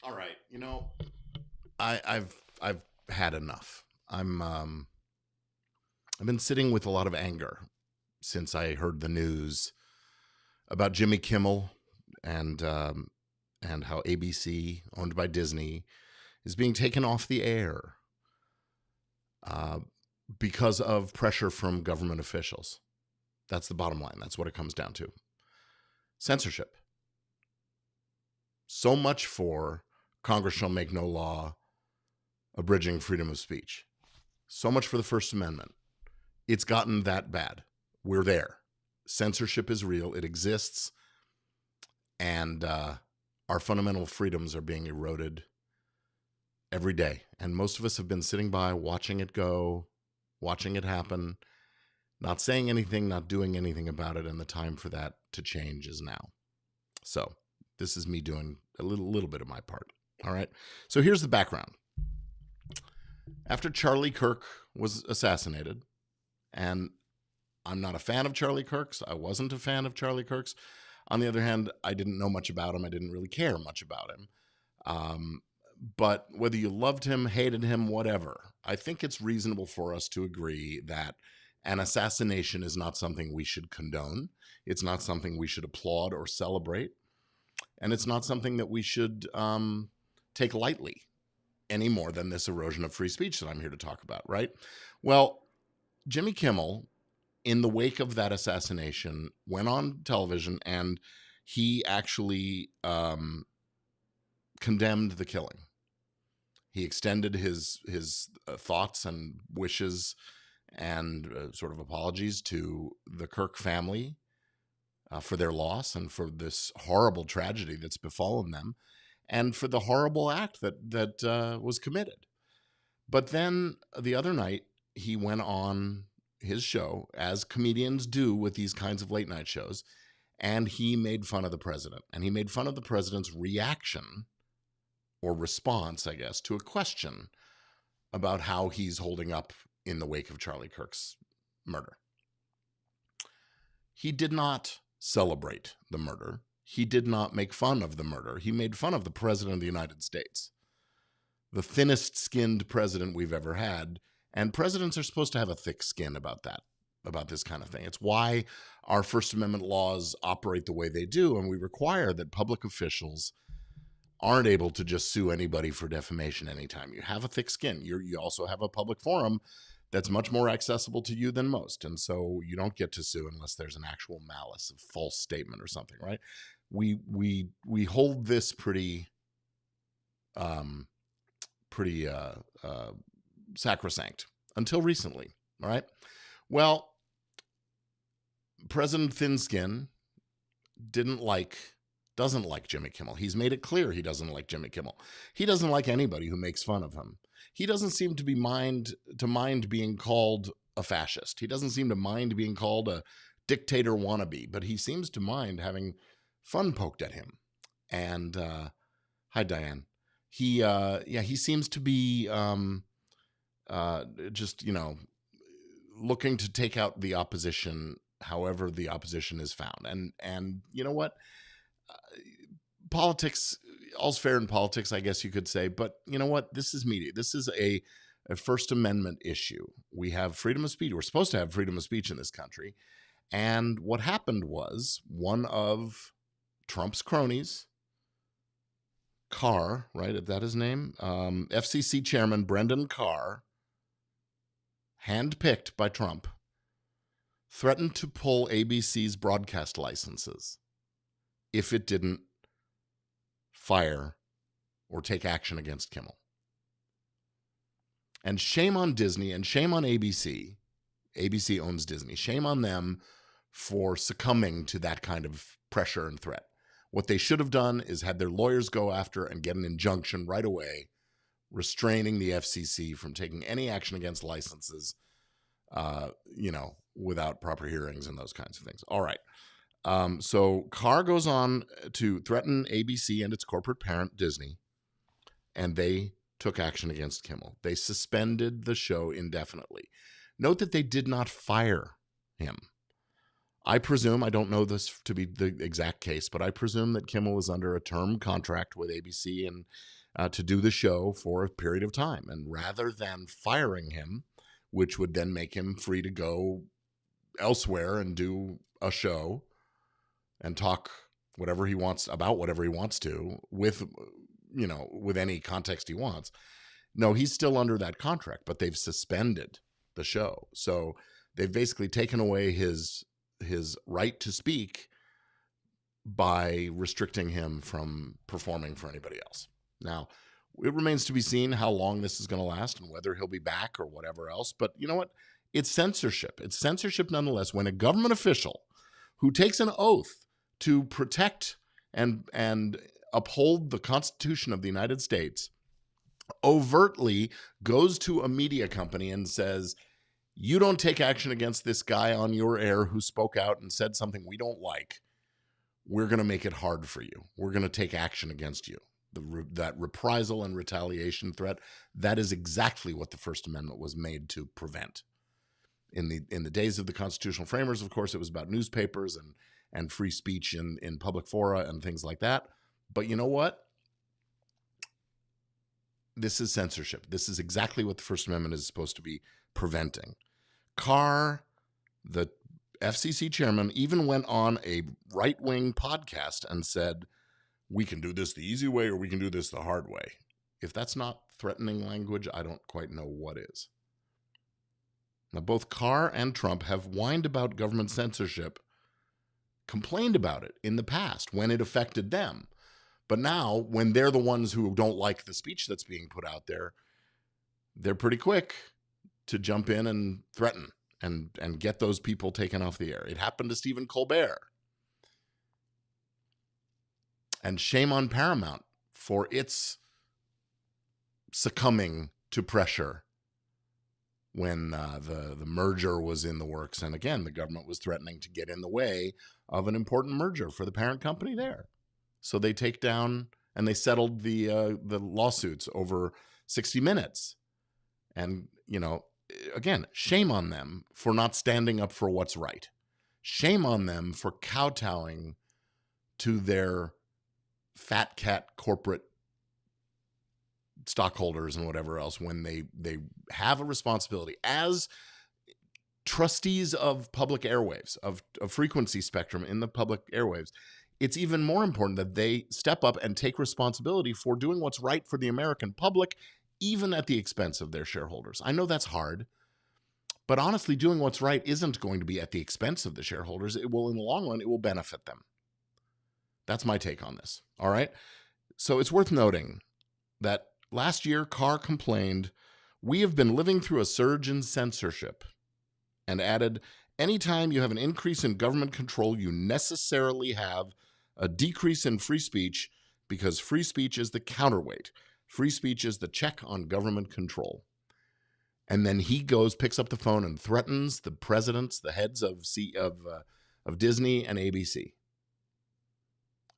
All right, I've had enough. I've been sitting with a lot of anger since I heard the news about Jimmy Kimmel and how ABC, owned by Disney, is being taken off the air uh, because of pressure from government officials. That's the bottom line. That's what it comes down to. Censorship. So much for Congress shall make no law abridging freedom of speech. So much for the First Amendment. It's gotten that bad. We're there. Censorship is real. It exists. And our fundamental freedoms are being eroded every day. And most of us have been sitting by, watching it go, watching it happen, not saying anything, not doing anything about it. And the time for that to change is now. So this is me doing a little bit of my part. All right. So here's the background. After Charlie Kirk was assassinated, and I'm not a fan of Charlie Kirk's. I wasn't a fan of Charlie Kirk's. On the other hand, I didn't know much about him. I didn't really care much about him. But whether you loved him, hated him, whatever, I think it's reasonable for us to agree that an assassination is not something we should condone. It's not something we should applaud or celebrate. And it's not something that we should take lightly any more than this erosion of free speech that I'm here to talk about, right? Well, Jimmy Kimmel, in the wake of that assassination, went on television and he actually condemned the killing. He extended his thoughts and wishes and sort of apologies to the Kirk family for their loss and for this horrible tragedy that's befallen them, and for the horrible act that was committed. But then the other night, he went on his show, as comedians do with these kinds of late night shows, and he made fun of the president. And he made fun of the president's reaction or response, I guess, to a question about how he's holding up in the wake of Charlie Kirk's murder. He did not celebrate the murder. He did not make fun of the murder. He made fun of the president of the United States, the thinnest skinned president we've ever had. And presidents are supposed to have a thick skin about that, about this kind of thing. It's why our First Amendment laws operate the way they do. And we require that public officials aren't able to just sue anybody for defamation anytime. You have a thick skin. You also have a public forum that's much more accessible to you than most. And so you don't get to sue unless there's an actual malice, a false statement or something, right? We hold this pretty sacrosanct until recently. All right. Well, President Thinskin doesn't like Jimmy Kimmel. He's made it clear he doesn't like Jimmy Kimmel. He doesn't like anybody who makes fun of him. He doesn't seem to mind being called a fascist. He doesn't seem to mind being called a dictator wannabe, but he seems to mind having fun poked at him. And hi, Diane. He seems to be just looking to take out the opposition, however the opposition is found. And you know what? Politics, all's fair in politics, I guess you could say. But you know what? This is media. This is a First Amendment issue. We have freedom of speech. We're supposed to have freedom of speech in this country. And what happened was one of Trump's cronies, Carr, right? Is that his name? FCC chairman Brendan Carr, handpicked by Trump, threatened to pull ABC's broadcast licenses if it didn't fire or take action against Kimmel. And shame on Disney and shame on ABC. ABC owns Disney. Shame on them for succumbing to that kind of pressure and threat. What they should have done is had their lawyers go after and get an injunction right away, restraining the FCC from taking any action against licenses, without proper hearings and those kinds of things. All right. So Carr goes on to threaten ABC and its corporate parent, Disney, and they took action against Kimmel. They suspended the show indefinitely. Note that they did not fire him. I presume, I don't know this to be the exact case, but I presume that Kimmel is under a term contract with ABC and to do the show for a period of time. And rather than firing him, which would then make him free to go elsewhere and do a show and talk whatever he wants about whatever he wants to with any context he wants. No, he's still under that contract, but they've suspended the show. So they've basically taken away his right to speak by restricting him from performing for anybody else. Now, it remains to be seen how long this is going to last and whether he'll be back or whatever else. But you know what? It's censorship. It's censorship nonetheless when a government official who takes an oath to protect and uphold the Constitution of the United States overtly goes to a media company and says, you don't take action against this guy on your air who spoke out and said something we don't like, we're going to make it hard for you. We're going to take action against you. That reprisal and retaliation threat, that is exactly what the First Amendment was made to prevent. In the days of the constitutional framers, of course, it was about newspapers and free speech in public fora and things like that. But you know what? This is censorship. This is exactly what the First Amendment is supposed to be preventing. Carr, the FCC chairman, even went on a right-wing podcast and said, we can do this the easy way or we can do this the hard way. If that's not threatening language, I don't quite know what is. Now, both Carr and Trump have whined about government censorship, complained about it in the past when it affected them. But now, when they're the ones who don't like the speech that's being put out there, they're pretty quick to jump in and threaten and get those people taken off the air. It happened to Stephen Colbert. And shame on Paramount for its succumbing to pressure when the merger was in the works. And again, the government was threatening to get in the way of an important merger for the parent company there. So they take down and they settled the lawsuits over 60 Minutes. And, again, shame on them for not standing up for what's right. Shame on them for kowtowing to their fat cat corporate stockholders and whatever else when they have a responsibility as trustees of public airwaves, of frequency spectrum in the public airwaves. It's even more important that they step up and take responsibility for doing what's right for the American public, even at the expense of their shareholders. I know that's hard, but honestly, doing what's right isn't going to be at the expense of the shareholders. It will, in the long run, it will benefit them. That's my take on this. All right. So it's worth noting that last year, Carr complained, we have been living through a surge in censorship, and added, anytime you have an increase in government control, you necessarily have a decrease in free speech because free speech is the counterweight. Free speech is the check on government control. And then he picks up the phone and threatens the presidents, the heads of Disney and ABC.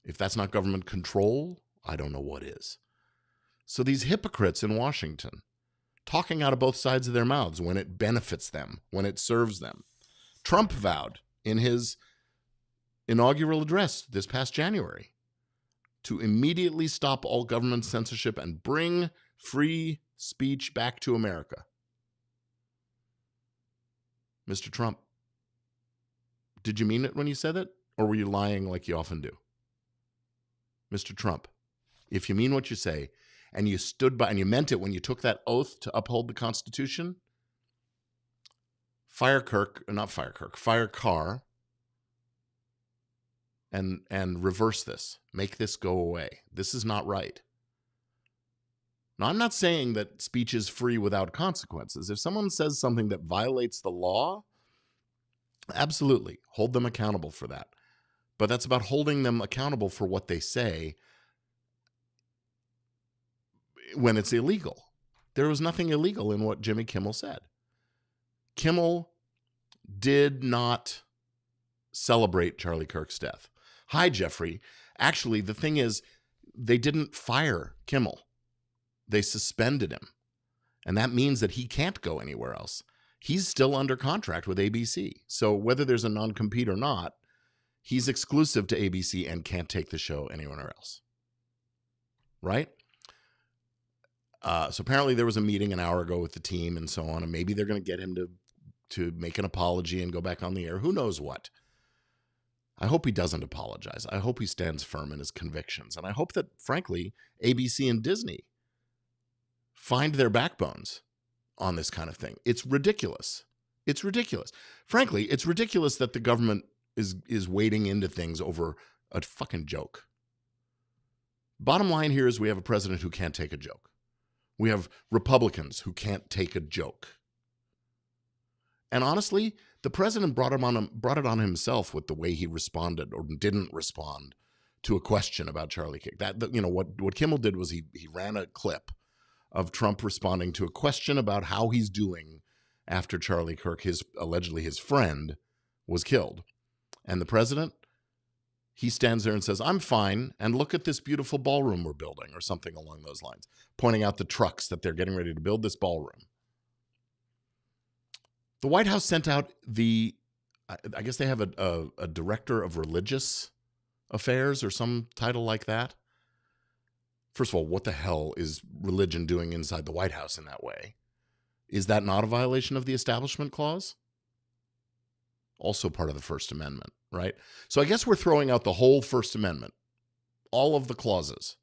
If that's not government control, I don't know what is. So these hypocrites in Washington, talking out of both sides of their mouths when it benefits them, when it serves them. Trump vowed in his inaugural address this past January to immediately stop all government censorship and bring free speech back to America. Mr. Trump, did you mean it when you said it, or were you lying like you often do? Mr. Trump, if you mean what you say, and you stood by and you meant it when you took that oath to uphold the Constitution, fire Carr and reverse this. Make this go away. This is not right. Now, I'm not saying that speech is free without consequences. If someone says something that violates the law, absolutely, hold them accountable for that. But that's about holding them accountable for what they say when it's illegal. There was nothing illegal in what Jimmy Kimmel said. Kimmel did not celebrate Charlie Kirk's death. Hi, Jeffrey. Actually, the thing is, they didn't fire Kimmel. They suspended him. And that means that he can't go anywhere else. he's still under contract with ABC. So whether there's a non-compete or not, he's exclusive to ABC and can't take the show anywhere else. Right? So apparently there was a meeting an hour ago with the team and so on, and maybe they're going to get him to make an apology and go back on the air. Who knows what? I hope he doesn't apologize. I hope he stands firm in his convictions. And I hope that, frankly, ABC and Disney find their backbones on this kind of thing. It's ridiculous. It's ridiculous. Frankly, it's ridiculous that the government is wading into things over a fucking joke. Bottom line here is we have a president who can't take a joke. We have Republicans who can't take a joke. And honestly, the president brought it on himself with the way he responded or didn't respond to a question about Charlie Kirk. What Kimmel did was he ran a clip of Trump responding to a question about how he's doing after Charlie Kirk, allegedly his friend, was killed. And the president, he stands there and says, "I'm fine, and look at this beautiful ballroom we're building," or something along those lines, pointing out the trucks that they're getting ready to build this ballroom. The White House sent out I guess they have a director of religious affairs or some title like that. First of all, what the hell is religion doing inside the White House in that way? Is that not a violation of the Establishment Clause? Also part of the First Amendment, right? So I guess we're throwing out the whole First Amendment, all of the clauses.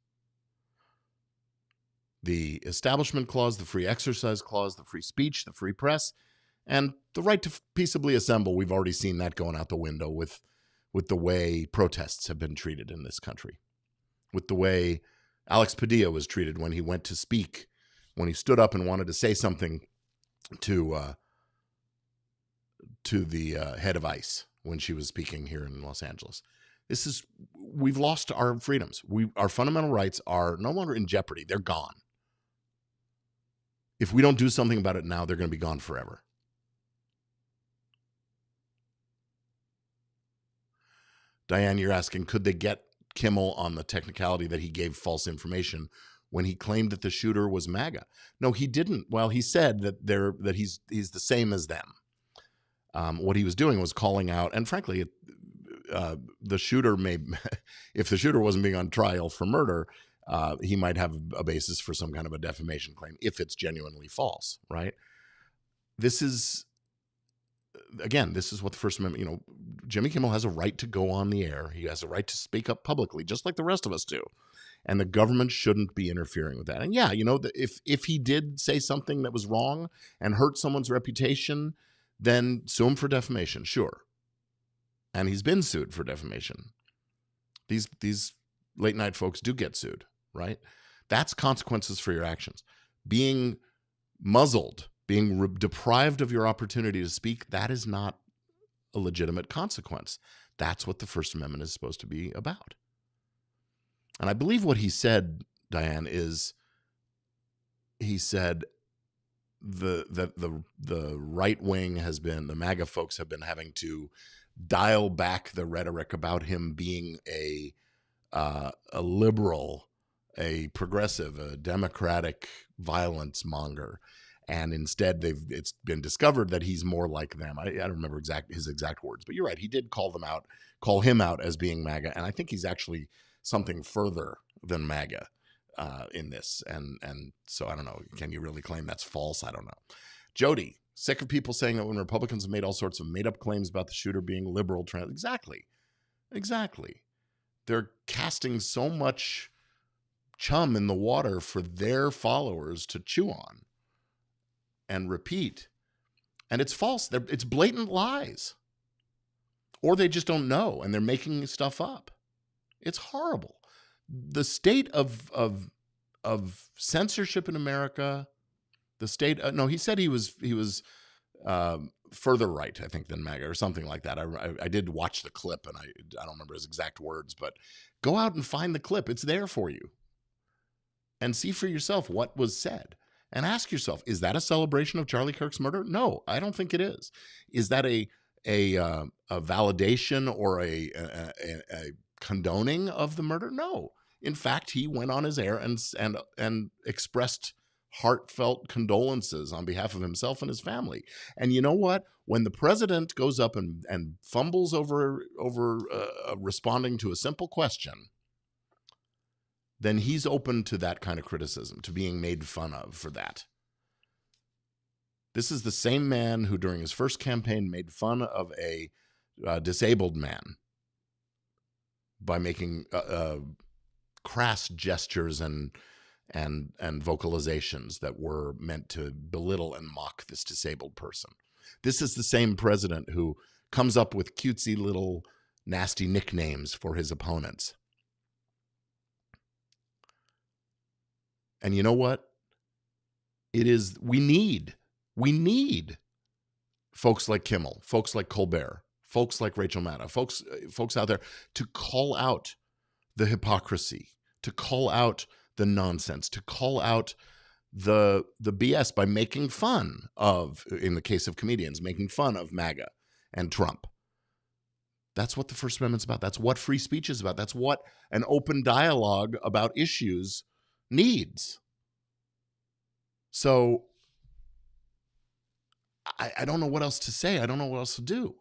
The Establishment Clause, the Free Exercise Clause, the free speech, the free press, and the right to peaceably assemble. We've already seen that going out the window with the way protests have been treated in this country, with the way Alex Padilla was treated when he went to speak, when he stood up and wanted to say something to the head of ICE when she was speaking here in Los Angeles. We've lost our freedoms. Our fundamental rights are no longer in jeopardy. They're gone. If we don't do something about it now, they're going to be gone forever. Diane, you're asking, could they get Kimmel on the technicality that he gave false information when he claimed that the shooter was MAGA? No, he didn't. Well, he said that he's the same as them. What he was doing was calling out, and frankly, the shooter if the shooter wasn't being on trial for murder, he might have a basis for some kind of a defamation claim if it's genuinely false, right? This is what the First Amendment, Jimmy Kimmel has a right to go on the air. He has a right to speak up publicly, just like the rest of us do. And the government shouldn't be interfering with that. And yeah, if he did say something that was wrong and hurt someone's reputation, then sue him for defamation, sure. And he's been sued for defamation. These late night folks do get sued, right? That's consequences for your actions. Being muzzled, being deprived of your opportunity to speak, that is not a legitimate consequence. That's what the First Amendment is supposed to be about. And I believe what he said, Diane, is he said that the right wing the MAGA folks have been having to dial back the rhetoric about him being a liberal, a progressive, a democratic violence monger. And instead, it's been discovered that he's more like them. I don't remember his exact words, but you're right. He did call him out as being MAGA, and I think he's actually something further than MAGA in this. And so I don't know. Can you really claim that's false? I don't know. Jody, sick of people saying that when Republicans have made all sorts of made-up claims about the shooter being liberal. Exactly. They're casting so much chum in the water for their followers to chew on and repeat. And it's false. It's blatant lies. Or they just don't know and they're making stuff up. It's horrible. The state of censorship in America, the state, no, he said he was further right, I think, than MAGA or something like that. I did watch the clip and I don't remember his exact words, but go out and find the clip. It's there for you. And see for yourself what was said. And ask yourself, is that a celebration of Charlie Kirk's murder? No, I don't think it is. Is that a validation or a condoning of the murder? No. In fact, he went on his air and expressed heartfelt condolences on behalf of himself and his family. And you know what? When the president goes up and fumbles over responding to a simple question, then he's open to that kind of criticism, to being made fun of for that. This is the same man who, during his first campaign, made fun of a disabled man by making crass gestures and vocalizations that were meant to belittle and mock this disabled person. This is the same president who comes up with cutesy little nasty nicknames for his opponents. And you know what? We need folks like Kimmel, folks like Colbert, folks like Rachel Maddow, folks out there to call out the hypocrisy, to call out the nonsense, to call out the BS by making fun of, in the case of comedians, making fun of MAGA and Trump. That's what the First Amendment's about. That's what free speech is about. That's what an open dialogue about issues needs. So I don't know what else to say. I don't know what else to do.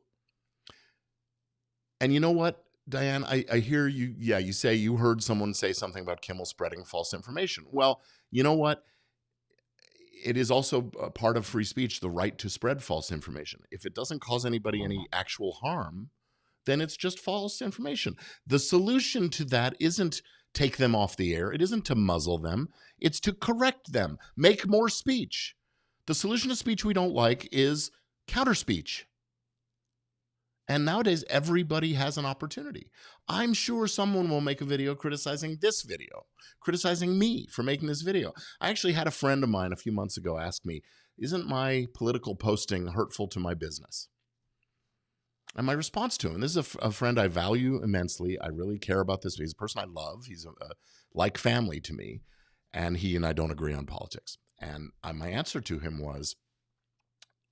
And you know what, Diane, I hear you. Yeah, you say you heard someone say something about Kimmel spreading false information. Well, you know what? It is also a part of free speech, the right to spread false information. If it doesn't cause anybody any actual harm, then it's just false information. The solution to that isn't take them off the air. It isn't to muzzle them. It's to correct them, make more speech. The solution to speech we don't like is counter speech. And nowadays, everybody has an opportunity. I'm sure someone will make a video criticizing this video, criticizing me for making this video. I actually had a friend of mine a few months ago ask me, isn't my political posting hurtful to my business? And my response to him, and this is a friend I value immensely. I really care about this. He's a person I love. He's like family to me. And he and I don't agree on politics. And my answer to him was,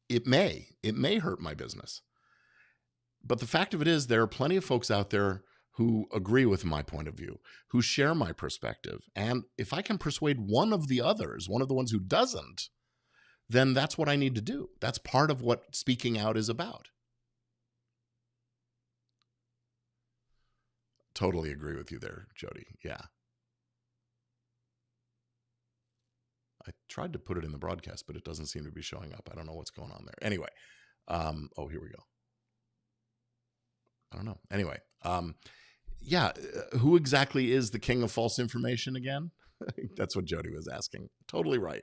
it may hurt my business. But the fact of it is, there are plenty of folks out there who agree with my point of view, who share my perspective. And if I can persuade one of the others, one of the ones who doesn't, then that's what I need to do. That's part of what speaking out is about. Totally agree with you there, Jody. Yeah. I tried to put it in the broadcast, but it doesn't seem to be showing up. I don't know what's going on there. Anyway. Oh, here we go. I don't know. Anyway, yeah, who exactly is the king of false information again? That's what Jody was asking. Totally right.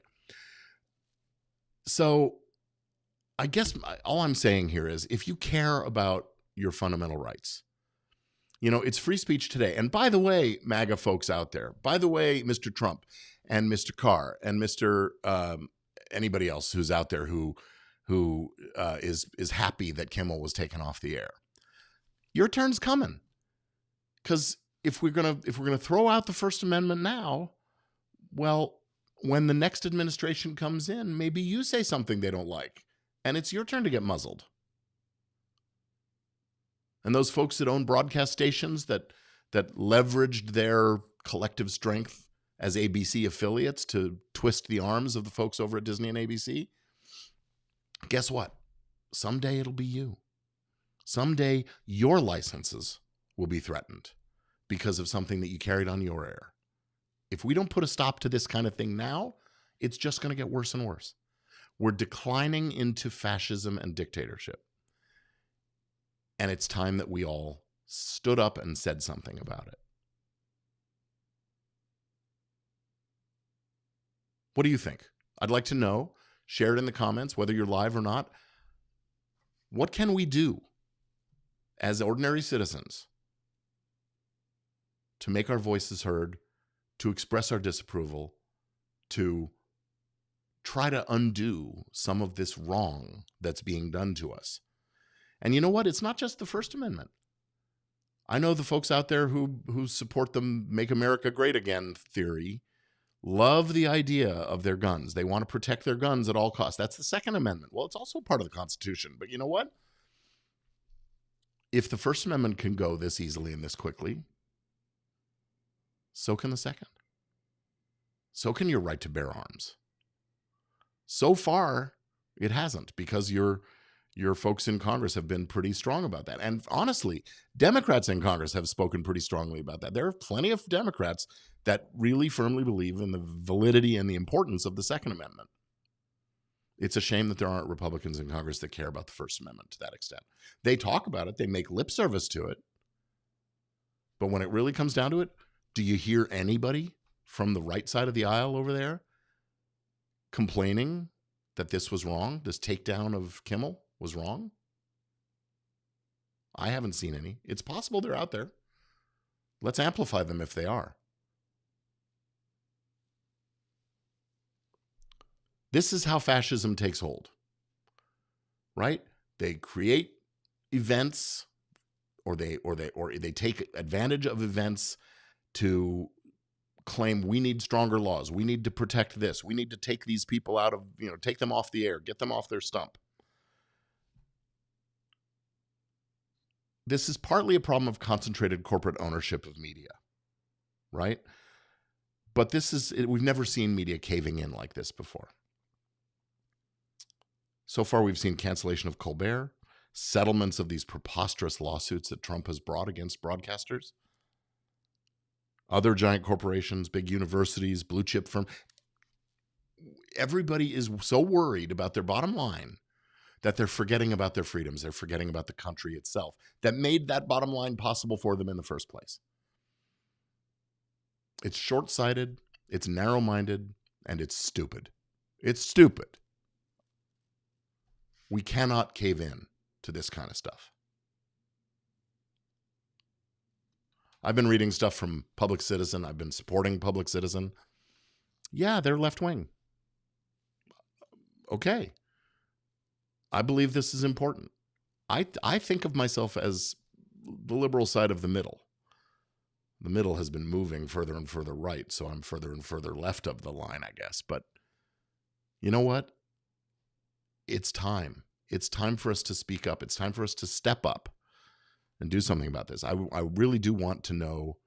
So I guess all I'm saying here is, if you care about your fundamental rights, you know, it's free speech today. And by the way, MAGA folks out there, by the way, Mr. Trump and Mr. Carr and Mr. Anybody else who's out there who is happy that Kimmel was taken off the air. Your turn's coming, because if we're gonna throw out the First Amendment now, well, when the next administration comes in, maybe you say something they don't like, and it's your turn to get muzzled. And those folks that own broadcast stations that leveraged their collective strength as ABC affiliates to twist the arms of the folks over at Disney and ABC, guess what? Someday it'll be you. Someday your licenses will be threatened because of something that you carried on your air. If we don't put a stop to this kind of thing now, it's just going to get worse and worse. We're declining into fascism and dictatorship. And it's time that we all stood up and said something about it. What do you think? I'd like to know. Share it in the comments, whether you're live or not. What can we do as ordinary citizens to make our voices heard, to express our disapproval, to try to undo some of this wrong that's being done to us? And you know what? It's not just the First Amendment. I know the folks out there who support the Make America Great Again theory love the idea of their guns. They want to protect their guns at all costs. That's the Second Amendment. Well, it's also part of the Constitution. But you know what? If the First Amendment can go this easily and this quickly, so can the Second. So can your right to bear arms. So far, it hasn't, because your folks in Congress have been pretty strong about that. And honestly, Democrats in Congress have spoken pretty strongly about that. There are plenty of Democrats that really firmly believe in the validity and the importance of the Second Amendment. It's a shame that there aren't Republicans in Congress that care about the First Amendment to that extent. They talk about it, they make lip service to it. But when it really comes down to it, do you hear anybody from the right side of the aisle over there complaining that this was wrong? This takedown of Kimmel was wrong? I haven't seen any. It's possible they're out there. Let's amplify them if they are. This is how fascism takes hold, right? They create events, or they take advantage of events to claim we need stronger laws. We need to protect this. We need to take these people out of, take them off the air, get them off their stump. This is partly a problem of concentrated corporate ownership of media, right? But we've never seen media caving in like this before. So far, we've seen cancellation of Colbert, settlements of these preposterous lawsuits that Trump has brought against broadcasters, other giant corporations, big universities, blue chip firms. Everybody is so worried about their bottom line that they're forgetting about their freedoms. They're forgetting about the country itself that made that bottom line possible for them in the first place. It's short-sighted, it's narrow-minded, and it's stupid. It's stupid. We cannot cave in to this kind of stuff. I've been reading stuff from Public Citizen. I've been supporting Public Citizen. Yeah, they're left-wing. Okay. I believe this is important. I think of myself as the liberal side of the middle. The middle has been moving further and further right, so I'm further and further left of the line, I guess. But you know what? It's time. It's time for us to speak up. It's time for us to step up and do something about this. I really do want to know.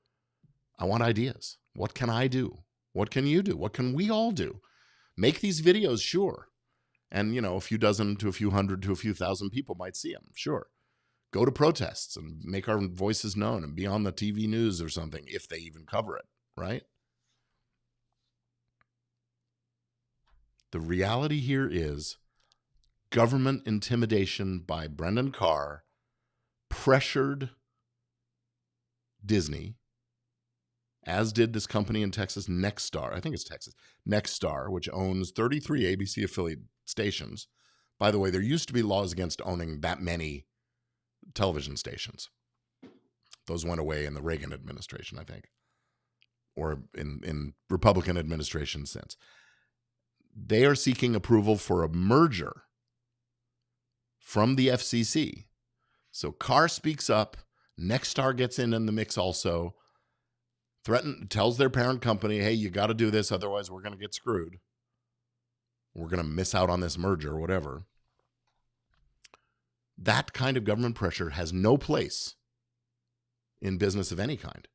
I want ideas. What can I do? What can you do? What can we all do? Make these videos, sure. And, a few dozen to a few hundred to a few thousand people might see them, sure. Go to protests and make our voices known and be on the TV news or something, if they even cover it, right? The reality here is government intimidation by Brendan Carr pressured Disney, as did this company in Texas, Nexstar. I think it's Texas. Nexstar, which owns 33 ABC affiliate stations. By the way, there used to be laws against owning that many television stations. Those went away in the Reagan administration, I think, or in Republican administration since. They are seeking approval for a merger from the FCC. So Carr speaks up. Nexstar gets in the mix also. Tells their parent company, hey, you got to do this, otherwise we're going to get screwed. We're going to miss out on this merger or whatever. That kind of government pressure has no place in business of any kind.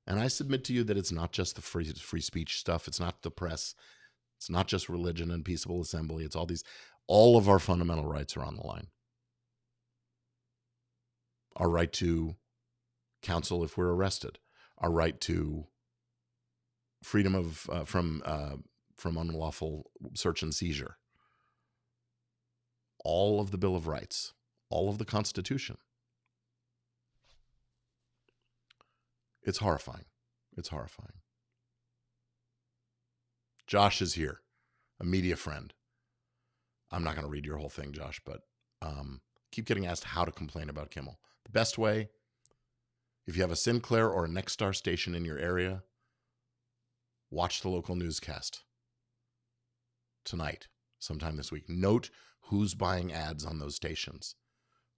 And I submit to you that it's not just the free speech stuff. It's not the press. It's not just religion and peaceable assembly. It's all of our fundamental rights are on the line. Our right to counsel if we're arrested. Our right to freedom of from unlawful search and seizure. All of the Bill of Rights. All of the Constitution. It's horrifying. It's horrifying. Josh is here, a media friend. I'm not going to read your whole thing, Josh, but keep getting asked how to complain about Kimmel. The best way, if you have a Sinclair or a Nexstar station in your area, watch the local newscast tonight, sometime this week. Note who's buying ads on those stations.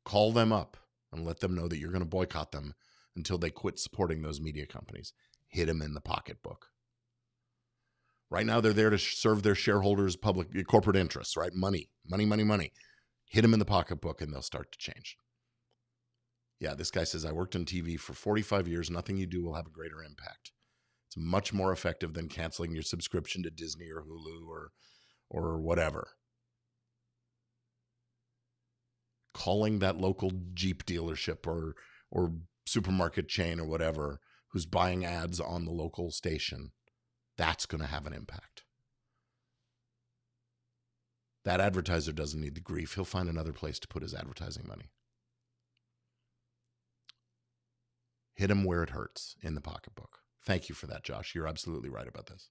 Call them up and let them know that you're going to boycott them until they quit supporting those media companies. Hit them in the pocketbook. Right now, they're there to serve their shareholders' corporate interests, right? Money. Hit them in the pocketbook and they'll start to change. Yeah, this guy says, I worked in TV for 45 years. Nothing you do will have a greater impact. It's much more effective than canceling your subscription to Disney or Hulu or whatever. Calling that local Jeep dealership or supermarket chain or whatever who's buying ads on the local station, that's going to have an impact. That advertiser doesn't need the grief. He'll find another place to put his advertising money. Hit him where it hurts, in the pocketbook. Thank you for that, Josh. You're absolutely right about this.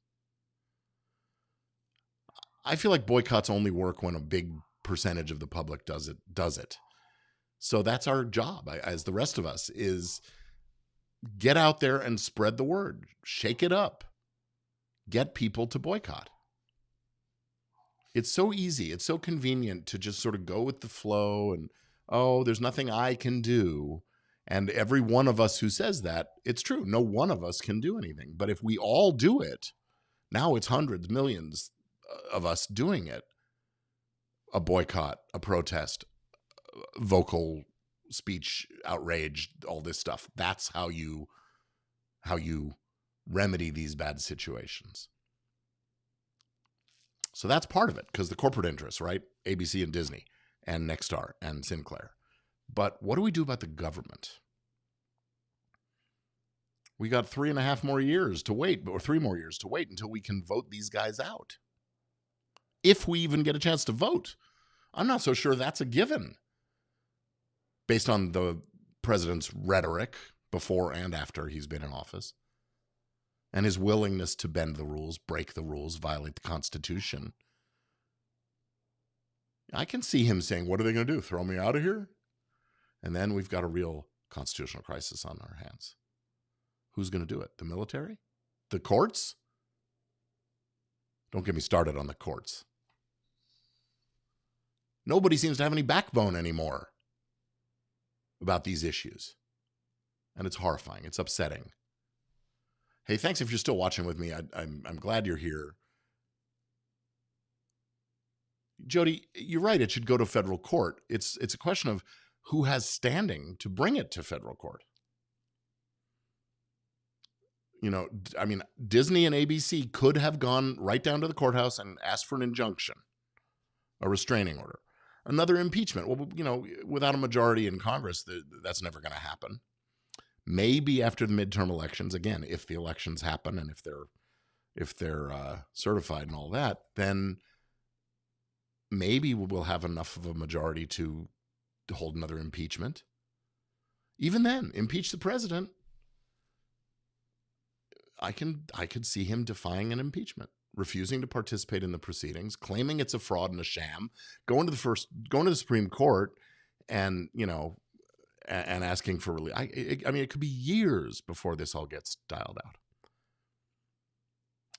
I feel like boycotts only work when a big percentage of the public does it. So that's our job, as the rest of us, is get out there and spread the word. Shake it up. Get people to boycott. It's so easy. It's so convenient to just sort of go with the flow and, oh, there's nothing I can do. And every one of us who says that, it's true. No one of us can do anything. But if we all do it, now it's hundreds, millions of us doing it. A boycott, a protest, vocal speech, outrage, all this stuff. That's how you remedy these bad situations. So that's part of it, because the corporate interests, right? ABC and Disney and Nexstar and Sinclair. But what do we do about the government? We got 3.5 more years to wait, or 3 more years to wait until we can vote these guys out. If we even get a chance to vote. I'm not so sure that's a given. Based on the president's rhetoric before and after he's been in office, and his willingness to bend the rules, break the rules, violate the Constitution. I can see him saying, what are they going to do? Throw me out of here? And then we've got a real constitutional crisis on our hands. Who's going to do it? The military? The courts? Don't get me started on the courts. Nobody seems to have any backbone anymore about these issues. And it's horrifying. It's upsetting. Hey, thanks if you're still watching with me. I'm glad you're here. Jody, you're right. It should go to federal court. It's a question of who has standing to bring it to federal court. You know, I mean, Disney and ABC could have gone right down to the courthouse and asked for an injunction, a restraining order, another impeachment. Well, you know, without a majority in Congress, that's never going to happen. Maybe after the midterm elections, again, if the elections happen and if they're certified and all that, then maybe we'll have enough of a majority to hold another impeachment. Even then, impeach the president. I could see him defying an impeachment, refusing to participate in the proceedings, claiming it's a fraud and a sham, going to the Supreme Court, and and asking for relief. I mean, it could be years before this all gets dialed out.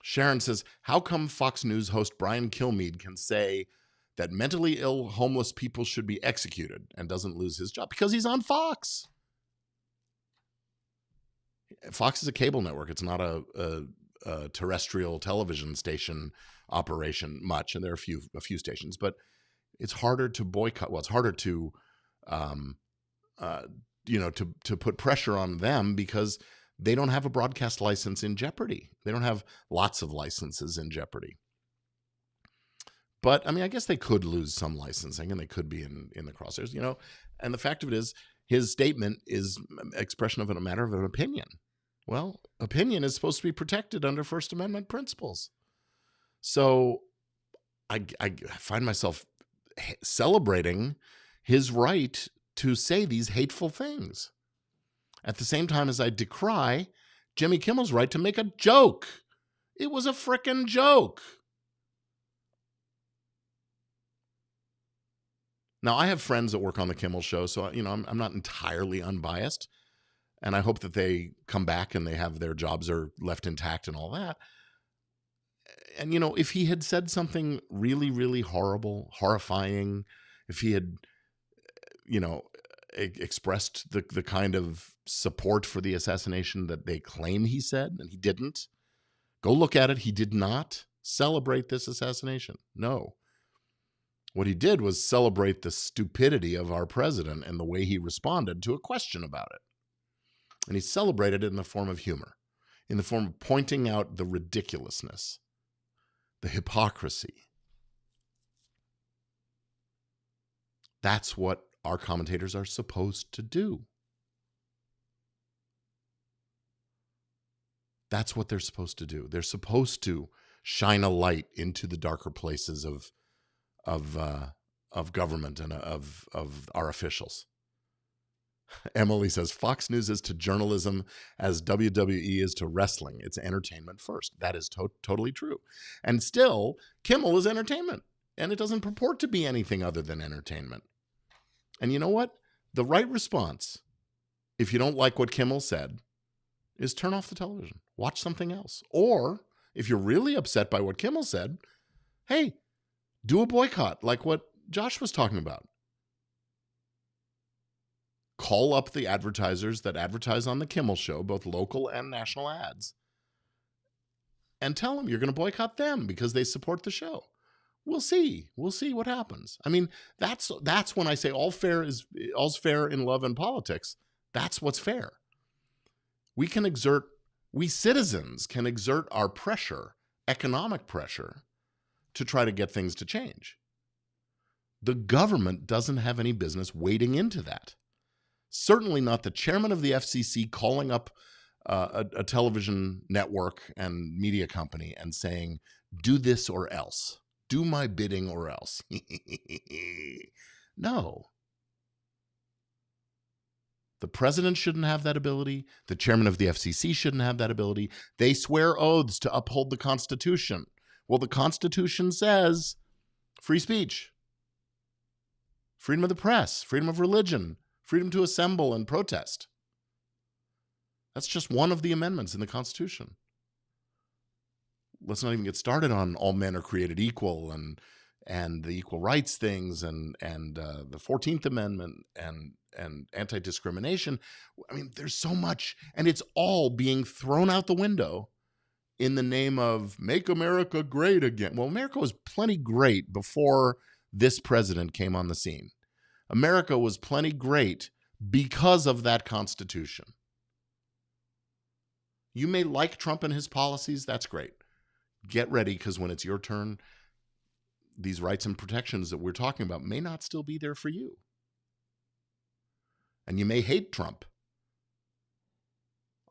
Sharon says, how come Fox News host Brian Kilmeade can say that mentally ill homeless people should be executed and doesn't lose his job? Because he's on Fox. Fox is a cable network. It's not a terrestrial television station operation much, and there are a few stations, but it's harder to boycott. Well, it's harder to to put pressure on them because they don't have a broadcast license in jeopardy. They don't have lots of licenses in jeopardy. But I mean, I guess they could lose some licensing and they could be in the crosshairs, and the fact of it is his statement is expression of a matter of an opinion. Well, opinion is supposed to be protected under First Amendment principles. So I find myself celebrating his right to say these hateful things at the same time as I decry Jimmy Kimmel's right to make a joke. It was a frickin' joke. Now, I have friends that work on the Kimmel Show, so I'm not entirely unbiased, and I hope that they come back and they have their jobs are left intact and all that. And if he had said something really, really horrible, horrifying, if he had expressed the kind of support for the assassination that they claim he said, and he didn't. Go look at it. He did not celebrate this assassination. No. What he did was celebrate the stupidity of our president and the way he responded to a question about it. And he celebrated it in the form of humor, in the form of pointing out the ridiculousness, the hypocrisy That's what our commentators are supposed to do. That's what they're supposed to do. They're supposed to shine a light into the darker places of government and of our officials. Emily says Fox News is to journalism as WWE is to wrestling. It's entertainment first. That is totally true. And still, Kimmel is entertainment, and it doesn't purport to be anything other than entertainment. And you know what? The right response, if you don't like what Kimmel said, is turn off the television. Watch something else. Or if you're really upset by what Kimmel said, hey, do a boycott like what Josh was talking about. Call up the advertisers that advertise on the Kimmel show, both local and national ads, and tell them you're going to boycott them because they support the show. We'll see. We'll see what happens. I mean, that's when I say all's fair in love and politics. That's what's fair. We citizens can exert our pressure, economic pressure, to try to get things to change. The government doesn't have any business wading into that. Certainly not the chairman of the FCC calling up a television network and media company and saying, do this or else. Do my bidding or else. No. The president shouldn't have that ability. The chairman of the FCC shouldn't have that ability. They swear oaths to uphold the Constitution. Well, the Constitution says free speech, freedom of the press, freedom of religion, freedom to assemble and protest. That's just one of the amendments in the Constitution. Let's not even get started on all men are created equal and the equal rights things and the 14th Amendment and anti-discrimination. I mean, there's so much, and it's all being thrown out the window in the name of make America great again. Well, America was plenty great before this president came on the scene. America was plenty great because of that Constitution. You may like Trump and his policies. That's great. Get ready, because when it's your turn, these rights and protections that we're talking about may not still be there for you. And you may hate Trump.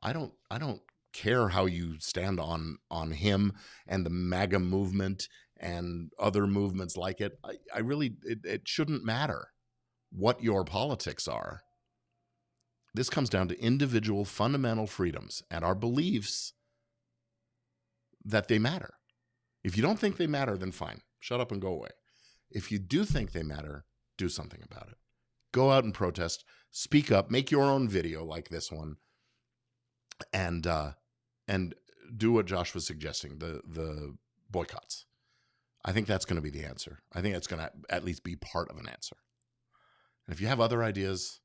I don't care how you stand on him and the MAGA movement and other movements like it. I really, it shouldn't matter what your politics are. This comes down to individual fundamental freedoms and our beliefs that they matter. If you don't think they matter, then fine. Shut up and go away. If you do think they matter, do something about it. Go out and protest. Speak up. Make your own video like this one. And do what Josh was suggesting, the boycotts. I think that's going to be the answer. I think that's going to at least be part of an answer. And if you have other ideas,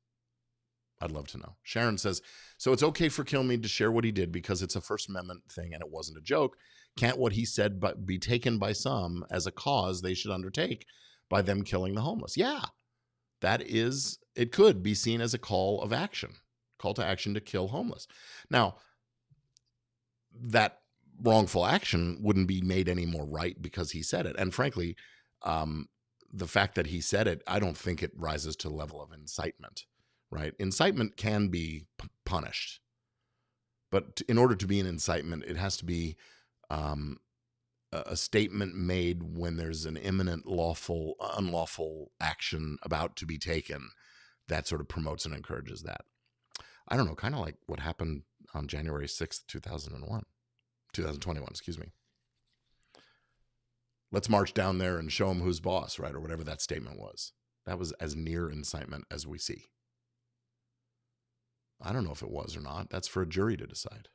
I'd love to know. Sharon says, so it's okay for Kilmeade to share what he did because it's a First Amendment thing and it wasn't a joke. Can't what he said but be taken by some as a cause they should undertake by them killing the homeless? Yeah, it could be seen as a call to action to kill homeless. Now, that wrongful action wouldn't be made any more right because he said it. And frankly, the fact that he said it, I don't think it rises to the level of incitement. Right? Incitement can be punished. But in order to be an incitement, it has to be a statement made when there's an imminent unlawful action about to be taken that sort of promotes and encourages that. I don't know, kind of like what happened on January 6th, 2021, excuse me. Let's march down there and show them who's boss, right? Or whatever that statement was. That was as near incitement as we see. I don't know if it was or not. That's for a jury to decide.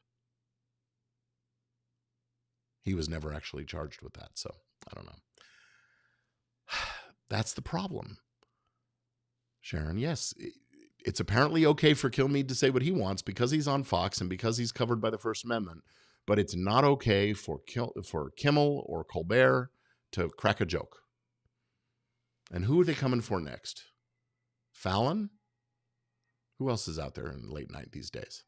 He was never actually charged with that, so I don't know. That's the problem. Sharon, yes, it's apparently okay for Kilmeade to say what he wants because he's on Fox and because he's covered by the First Amendment, but it's not okay for Kimmel or Colbert to crack a joke. And who are they coming for next? Fallon? Who else is out there in late night these days?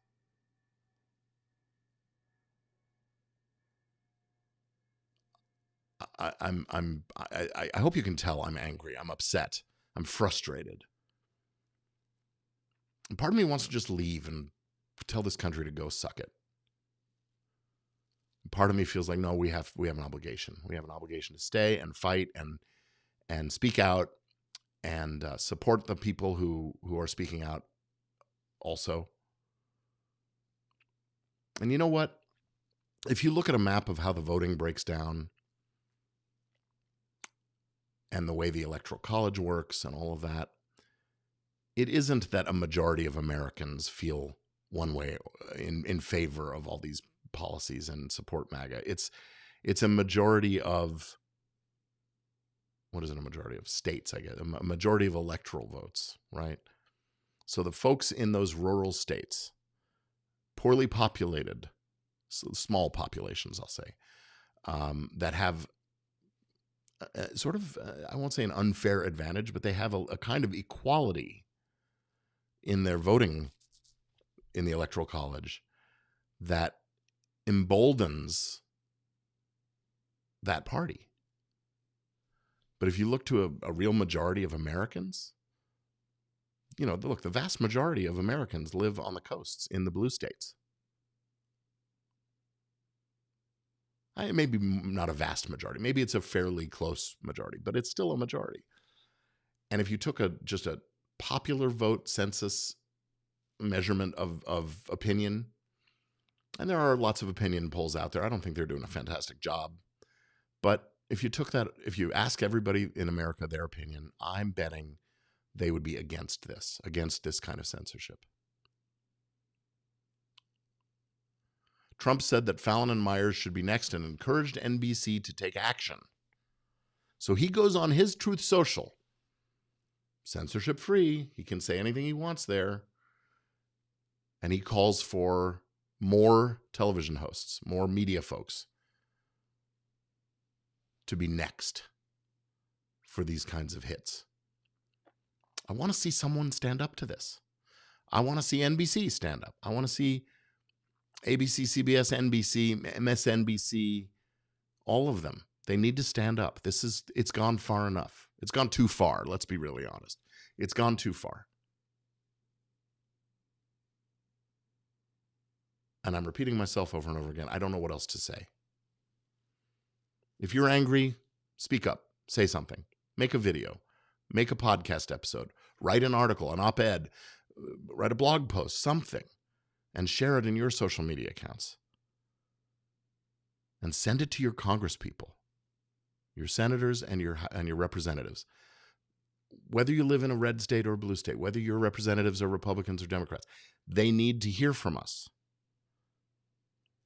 I hope you can tell I'm angry. I'm upset I'm frustrated. And part of me wants to just leave and tell this country to go suck it. And part of me feels like, no, we have an obligation. We have an obligation to stay and fight and speak out and support the people who are speaking out also. And you know what? If you look at a map of how the voting breaks down and the way the Electoral College works and all of that, it isn't that a majority of Americans feel one way in favor of all these policies and support MAGA. It's a majority of, what is it, a majority of states, I guess, a majority of electoral votes, right? So the folks in those rural states, poorly populated, small populations, I'll say, that have sort of, I won't say an unfair advantage, but they have a kind of equality in their voting in the Electoral College that emboldens that party. But if you look to a real majority of Americans, you know, look, the vast majority of Americans live on the coasts in the blue states. Maybe not a vast majority. Maybe it's a fairly close majority, but it's still a majority. And if you took just a popular vote census measurement of opinion, and there are lots of opinion polls out there. I don't think they're doing a fantastic job. But if you took that, if you ask everybody in America their opinion, I'm betting they would be against this kind of censorship. Trump said that Fallon and Myers should be next and encouraged NBC to take action. So he goes on his Truth Social, censorship free. He can say anything he wants there. And he calls for more television hosts, more media folks to be next for these kinds of hits. I want to see someone stand up to this. I want to see NBC stand up. I want to see ABC, CBS, NBC, MSNBC, all of them. They need to stand up. It's gone far enough. It's gone too far. Let's be really honest. It's gone too far. And I'm repeating myself over and over again. I don't know what else to say. If you're angry, speak up. Say something. Make a video. Make a podcast episode. Write an article, an op-ed. Write a blog post, something. And share it in your social media accounts. And send it to your congresspeople, your senators and your representatives. Whether you live in a red state or a blue state, whether your representatives are Republicans or Democrats, they need to hear from us.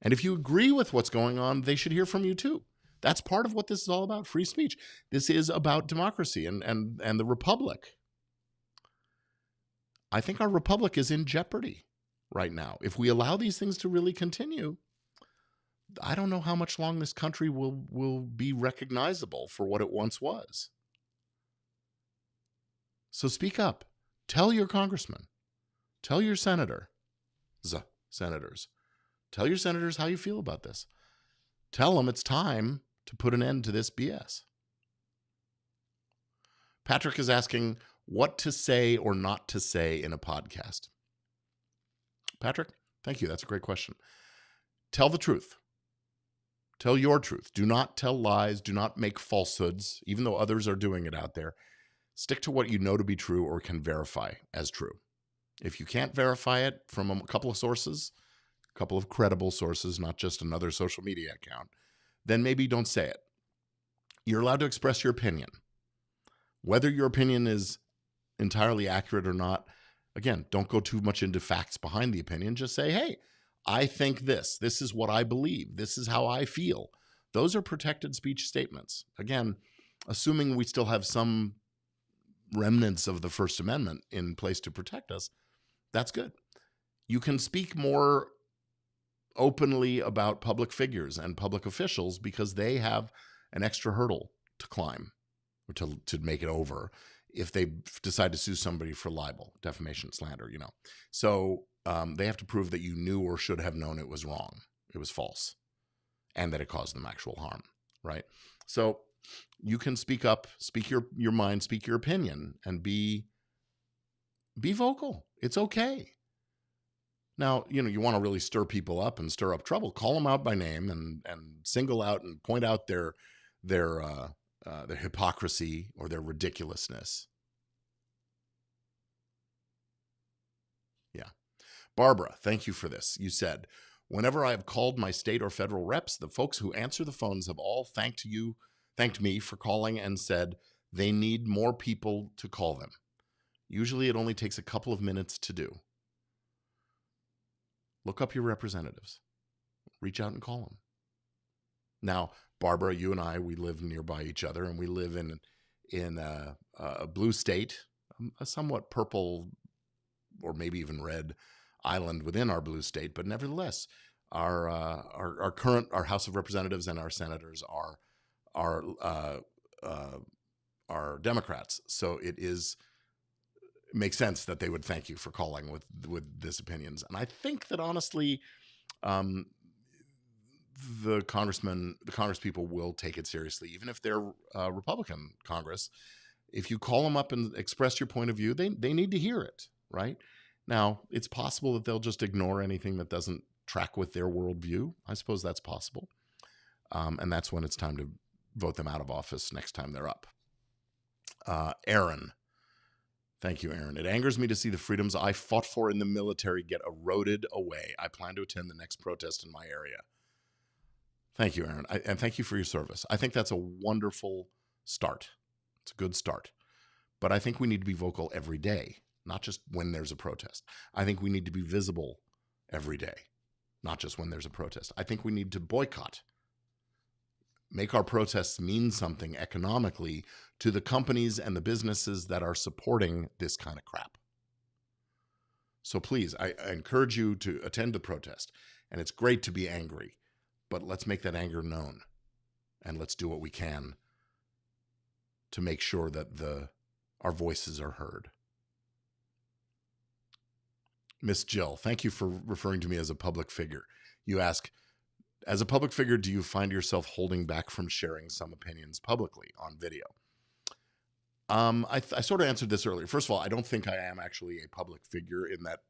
And if you agree with what's going on, they should hear from you too. That's part of what this is all about, free speech. This is about democracy and the republic. I think our republic is in jeopardy right now. If we allow these things to really continue, I don't know how much long this country will be recognizable for what it once was. So speak up. Tell your congressman. Tell your senators. Tell your senators how you feel about this. Tell them it's time to put an end to this BS. Patrick is asking what to say or not to say in a podcast. Patrick, thank you. That's a great question. Tell the truth. Tell your truth. Do not tell lies. Do not make falsehoods, even though others are doing it out there. Stick to what you know to be true or can verify as true. If you can't verify it from a couple of sources, a couple of credible sources, not just another social media account, then maybe don't say it. You're allowed to express your opinion. Whether your opinion is entirely accurate or not, again, don't go too much into facts behind the opinion. Just say, hey, I think this. This is what I believe. This is how I feel. Those are protected speech statements. Again, assuming we still have some remnants of the First Amendment in place to protect us, that's good. You can speak more openly about public figures and public officials because they have an extra hurdle to climb or to make it over if they decide to sue somebody for libel, defamation, slander, you know. So they have to prove that you knew or should have known it was wrong, it was false, and that it caused them actual harm, right? So you can speak up, speak your mind, speak your opinion, and be vocal. It's okay. Now, you want to really stir people up and stir up trouble, call them out by name and single out and point out their hypocrisy or their ridiculousness. Yeah. Barbara, thank you for this. You said, whenever I have called my state or federal reps, the folks who answer the phones have all thanked me for calling and said they need more people to call them. Usually it only takes a couple of minutes to do. Look up your representatives. Reach out and call them. Now, Barbara, you and I, we live nearby each other, and we live in a blue state, a somewhat purple or maybe even red island within our blue state. But nevertheless, our House of Representatives and our senators are Democrats. So it makes sense that they would thank you for calling with this opinions. And I think that honestly, the congresspeople will take it seriously, even if they're Republican Congress. If you call them up and express your point of view, they need to hear it, right? Now, it's possible that they'll just ignore anything that doesn't track with their worldview. I suppose that's possible. And that's when it's time to vote them out of office next time they're up. Aaron. Thank you, Aaron. It angers me to see the freedoms I fought for in the military get eroded away. I plan to attend the next protest in my area. Thank you, Aaron. And thank you for your service. I think that's a wonderful start. It's a good start. But I think we need to be vocal every day, not just when there's a protest. I think we need to be visible every day, not just when there's a protest. I think we need to boycott. Make our protests mean something economically to the companies and the businesses that are supporting this kind of crap. So please, I encourage you to attend the protest. And it's great to be angry, but let's make that anger known. And let's do what we can to make sure that our voices are heard. Miss Jill, thank you for referring to me as a public figure. You ask, as a public figure, do you find yourself holding back from sharing some opinions publicly on video? I sort of answered this earlier. First of all, I don't think I am actually a public figure in that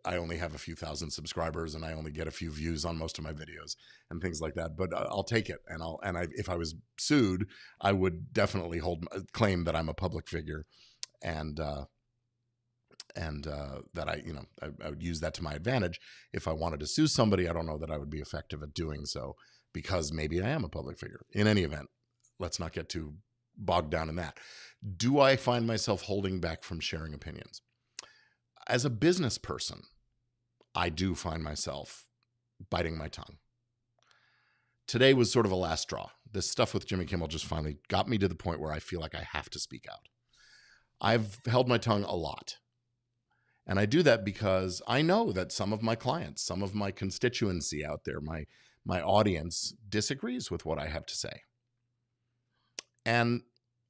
I only have a few thousand subscribers and I only get a few views on most of my videos and things like that. But I'll take it, and if I was sued, I would definitely claim that I'm a public figure, and that I would use that to my advantage. If I wanted to sue somebody, I don't know that I would be effective at doing so, because maybe I am a public figure. In any event, let's not get too bogged down in that. Do I find myself holding back from sharing opinions? As a business person, I do find myself biting my tongue. Today was sort of a last straw. This stuff with Jimmy Kimmel just finally got me to the point where I feel like I have to speak out. I've held my tongue a lot. And I do that because I know that some of my clients, some of my constituency out there, my audience disagrees with what I have to say. And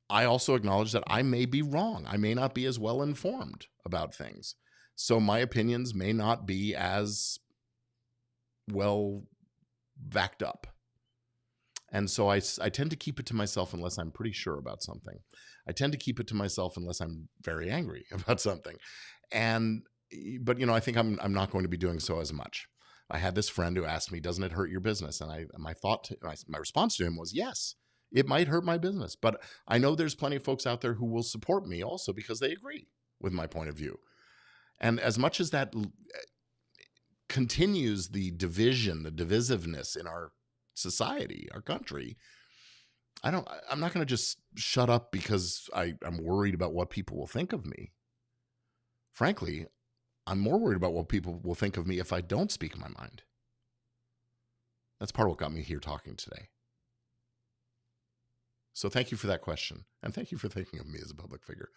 I also acknowledge that I may be wrong. I may not be as well informed about things. So my opinions may not be as well backed up. And so I tend to keep it to myself unless I'm pretty sure about something. I tend to keep it to myself unless I'm very angry about something. But I think I'm not going to be doing so as much. I had this friend who asked me, "Doesn't it hurt your business?" And my response to him was, "Yes, it might hurt my business, but I know there's plenty of folks out there who will support me also because they agree with my point of view." And as much as that continues the division, the divisiveness in our society, our country, I'm not going to just shut up because I'm worried about what people will think of me. Frankly, I'm more worried about what people will think of me if I don't speak my mind. That's part of what got me here talking today. So thank you for that question. And thank you for thinking of me as a public figure.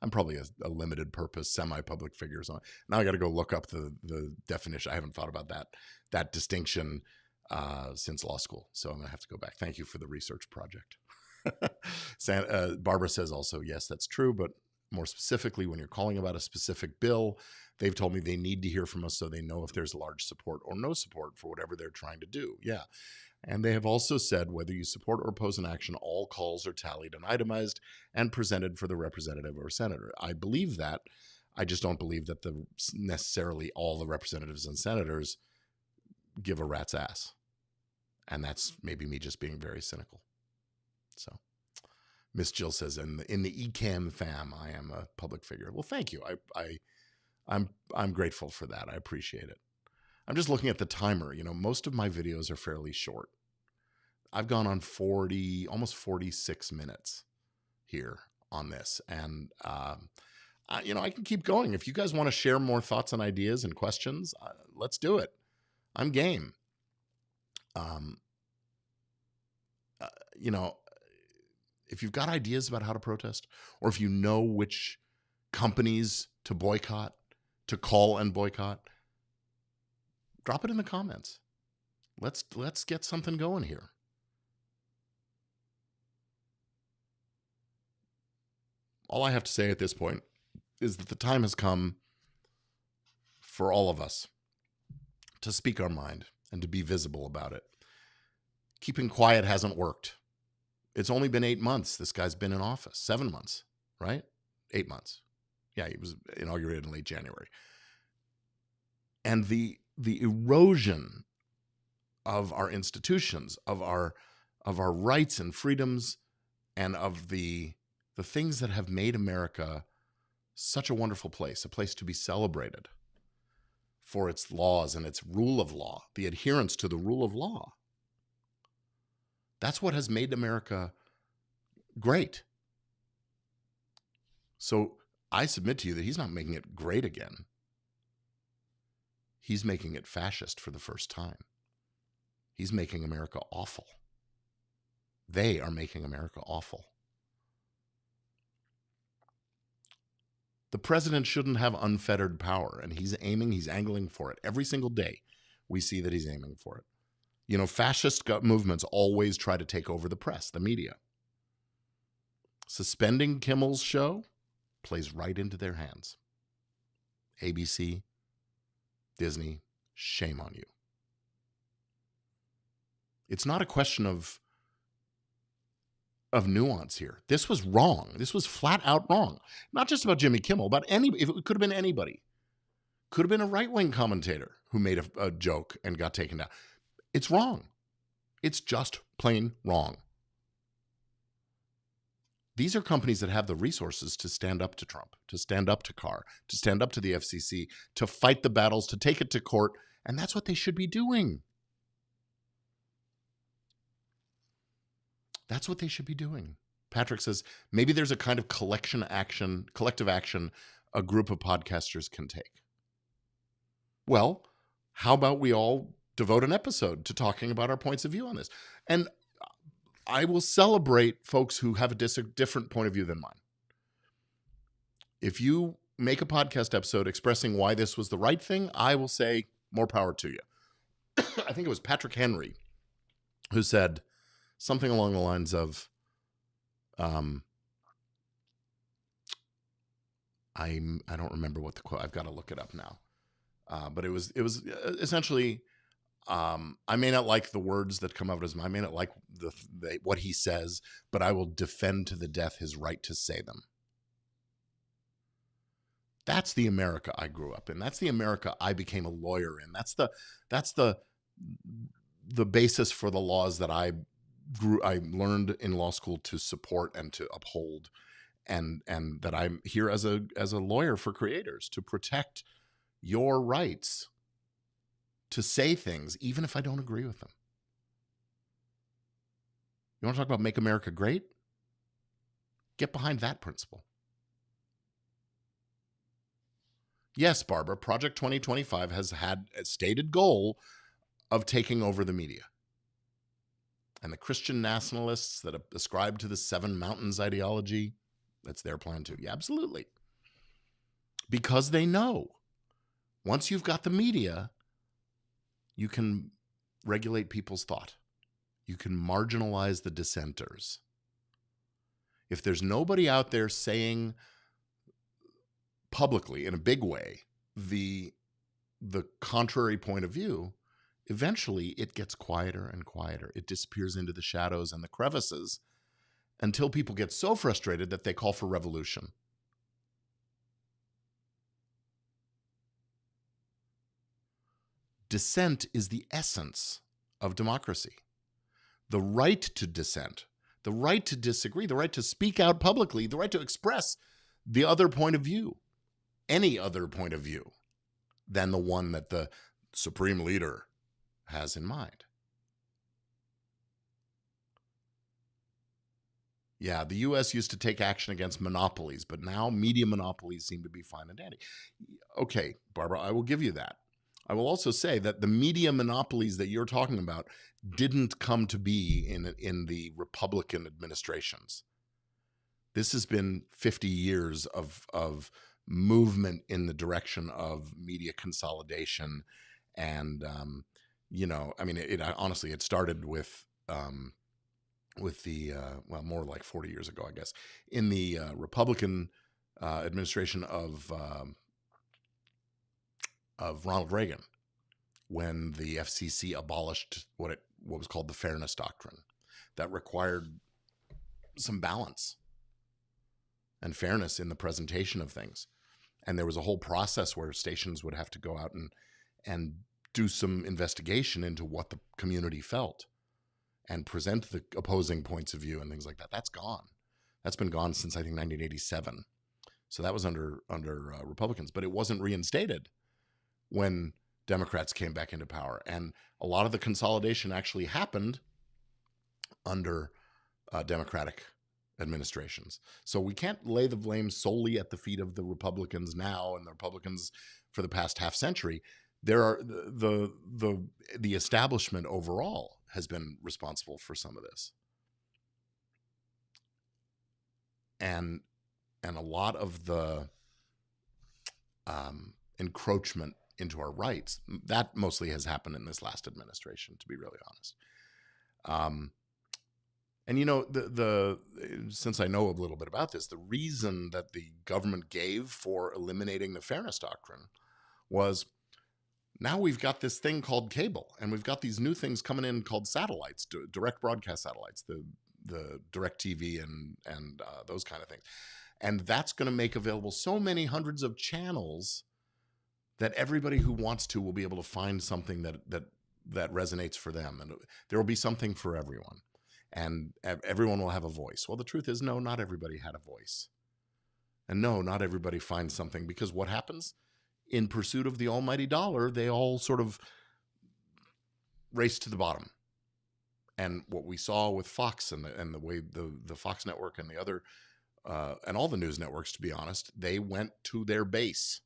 I'm probably a limited purpose, semi-public figure. So now I got to go look up the definition. I haven't thought about that distinction since law school. So I'm going to have to go back. Thank you for the research project. Barbara says also, yes, that's true. But more specifically, when you're calling about a specific bill, they've told me they need to hear from us so they know if there's large support or no support for whatever they're trying to do. Yeah. And they have also said whether you support or oppose an action, all calls are tallied and itemized and presented for the representative or senator. I believe that. I just don't believe that necessarily all the representatives and senators give a rat's ass. And that's maybe me just being very cynical. So Miss Jill says, in the ECAM fam, I am a public figure. Well, thank you. I'm grateful for that. I appreciate it. I'm just looking at the timer. Most of my videos are fairly short. I've gone on almost 46 minutes here on this. And, I can keep going. If you guys want to share more thoughts and ideas and questions, let's do it. I'm game. If you've got ideas about how to protest, or if you know which companies to boycott, to call and boycott, drop it in the comments. Let's get something going here. All I have to say at this point is that the time has come for all of us to speak our mind and to be visible about it. Keeping quiet hasn't worked. It's only been 8 months. This guy's been in office. 7 months, right? 8 months. Yeah, he was inaugurated in late January. And the erosion of our institutions, of our rights and freedoms, and of the things that have made America such a wonderful place, a place to be celebrated for its laws and its rule of law, the adherence to the rule of law. That's what has made America great. So I submit to you that he's not making it great again. He's making it fascist for the first time. He's making America awful. They are making America awful. The president shouldn't have unfettered power, and he's angling for it. Every single day, we see that he's aiming for it. Fascist movements always try to take over the press, the media. Suspending Kimmel's show plays right into their hands. ABC, Disney, shame on you. It's not a question of nuance here. This was wrong. This was flat out wrong. Not just about Jimmy Kimmel, but it could have been anybody. Could have been a right-wing commentator who made a joke and got taken down. It's wrong. It's just plain wrong. These are companies that have the resources to stand up to Trump, to stand up to Carr, to stand up to the FCC, to fight the battles, to take it to court, and that's what they should be doing. That's what they should be doing. Patrick says, maybe there's a kind of collective action a group of podcasters can take. Well, how about we all devote an episode to talking about our points of view on this? And I will celebrate folks who have a different point of view than mine. If you make a podcast episode expressing why this was the right thing, I will say more power to you. I think it was Patrick Henry who said something along the lines of, I don't remember what the quote, I've got to look it up now. But it was essentially, I may not like the words that come out of his mouth. I may not like what he says, but I will defend to the death his right to say them. That's the America I grew up in. That's the America I became a lawyer in. That's the basis for the laws that I learned in law school to support and to uphold, and that I'm here as a lawyer for creators to protect your rights to say things even if I don't agree with them. You want to talk about make America great? Get behind that principle. Yes, Barbara, Project 2025 has had a stated goal of taking over the media. And the Christian nationalists that ascribe to the Seven Mountains ideology, that's their plan too. Yeah, absolutely. Because they know once you've got the media, you can regulate people's thought. You can marginalize the dissenters. If there's nobody out there saying publicly in a big way the contrary point of view, eventually it gets quieter and quieter. It disappears into the shadows and the crevices until people get so frustrated that they call for revolution. Dissent is the essence of democracy. The right to dissent, the right to disagree, the right to speak out publicly, the right to express the other point of view, any other point of view than the one that the supreme leader has in mind. Yeah, the U.S. used to take action against monopolies, but now media monopolies seem to be fine and dandy. Okay, Barbara, I will give you that. I will also say that the media monopolies that you're talking about didn't come to be in the Republican administrations. This has been 50 years of movement in the direction of media consolidation. And, I mean, honestly, it started with the, more like 40 years ago, I guess, in the Republican administration of Ronald Reagan, when the FCC abolished what was called the Fairness Doctrine, that required some balance and fairness in the presentation of things. And there was a whole process where stations would have to go out and do some investigation into what the community felt and present the opposing points of view and things like that. That's gone. That's been gone since, I think, 1987. So that was under Republicans, but it wasn't reinstated when Democrats came back into power. And a lot of the consolidation actually happened under Democratic administrations. So we can't lay the blame solely at the feet of the Republicans now and the Republicans for the past half century. There are the establishment overall has been responsible for some of this. And a lot of the encroachment into our rights, that mostly has happened in this last administration, to be really honest. And since I know a little bit about this, the reason that the government gave for eliminating the Fairness Doctrine was, now we've got this thing called cable, and we've got these new things coming in called satellites, direct broadcast satellites, the direct TV and those kind of things. And that's going to make available so many hundreds of channels that everybody who wants to will be able to find something that resonates for them. And there will be something for everyone. And everyone will have a voice. Well, the truth is, no, not everybody had a voice. And no, not everybody finds something, because what happens? In pursuit of the almighty dollar, they all sort of race to the bottom. And what we saw with Fox and the way the Fox network and the other, and all the news networks, to be honest, they went to their base.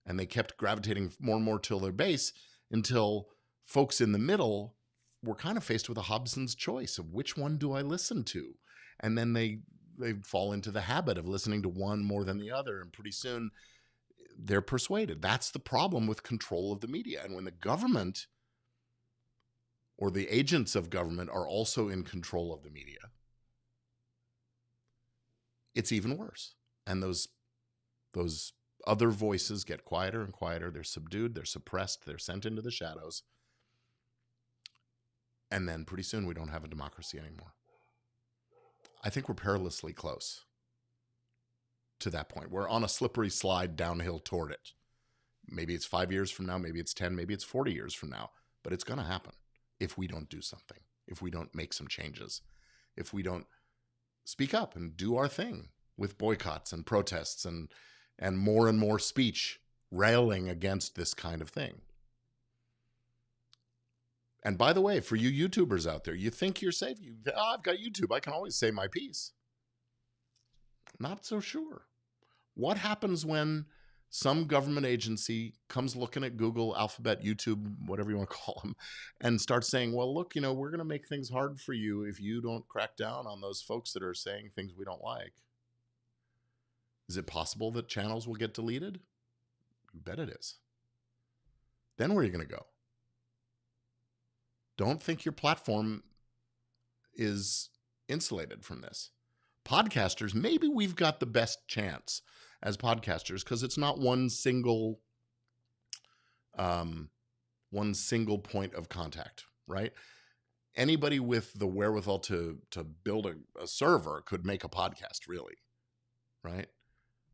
And they kept gravitating more and more to their base until folks in the middle were kind of faced with a Hobson's choice of which one do I listen to? And then they fall into the habit of listening to one more than the other. And pretty soon they're persuaded. That's the problem with control of the media. And when the government or the agents of government are also in control of the media, it's even worse. And those other voices get quieter and quieter. They're subdued, they're suppressed, they're sent into the shadows. And then pretty soon we don't have a democracy anymore. I think we're perilously close to that point. We're on a slippery slide downhill toward it. Maybe it's 5 years from now, maybe it's 10, maybe it's 40 years from now, but it's going to happen if we don't do something, if we don't make some changes, if we don't speak up and do our thing with boycotts and protests and more speech railing against this kind of thing. And by the way, for you YouTubers out there, you think you're safe. I've got YouTube. I can always say my piece. Not so sure. What happens when some government agency comes looking at Google, Alphabet, YouTube, whatever you want to call them, and starts saying, well, look, we're going to make things hard for you if you don't crack down on those folks that are saying things we don't like? Is it possible that channels will get deleted? You bet it is. Then where are you going to go? Don't think your platform is insulated from this. Podcasters, maybe we've got the best chance as podcasters because it's not one single one single point of contact, right? Anybody with the wherewithal to build a server could make a podcast, really, right?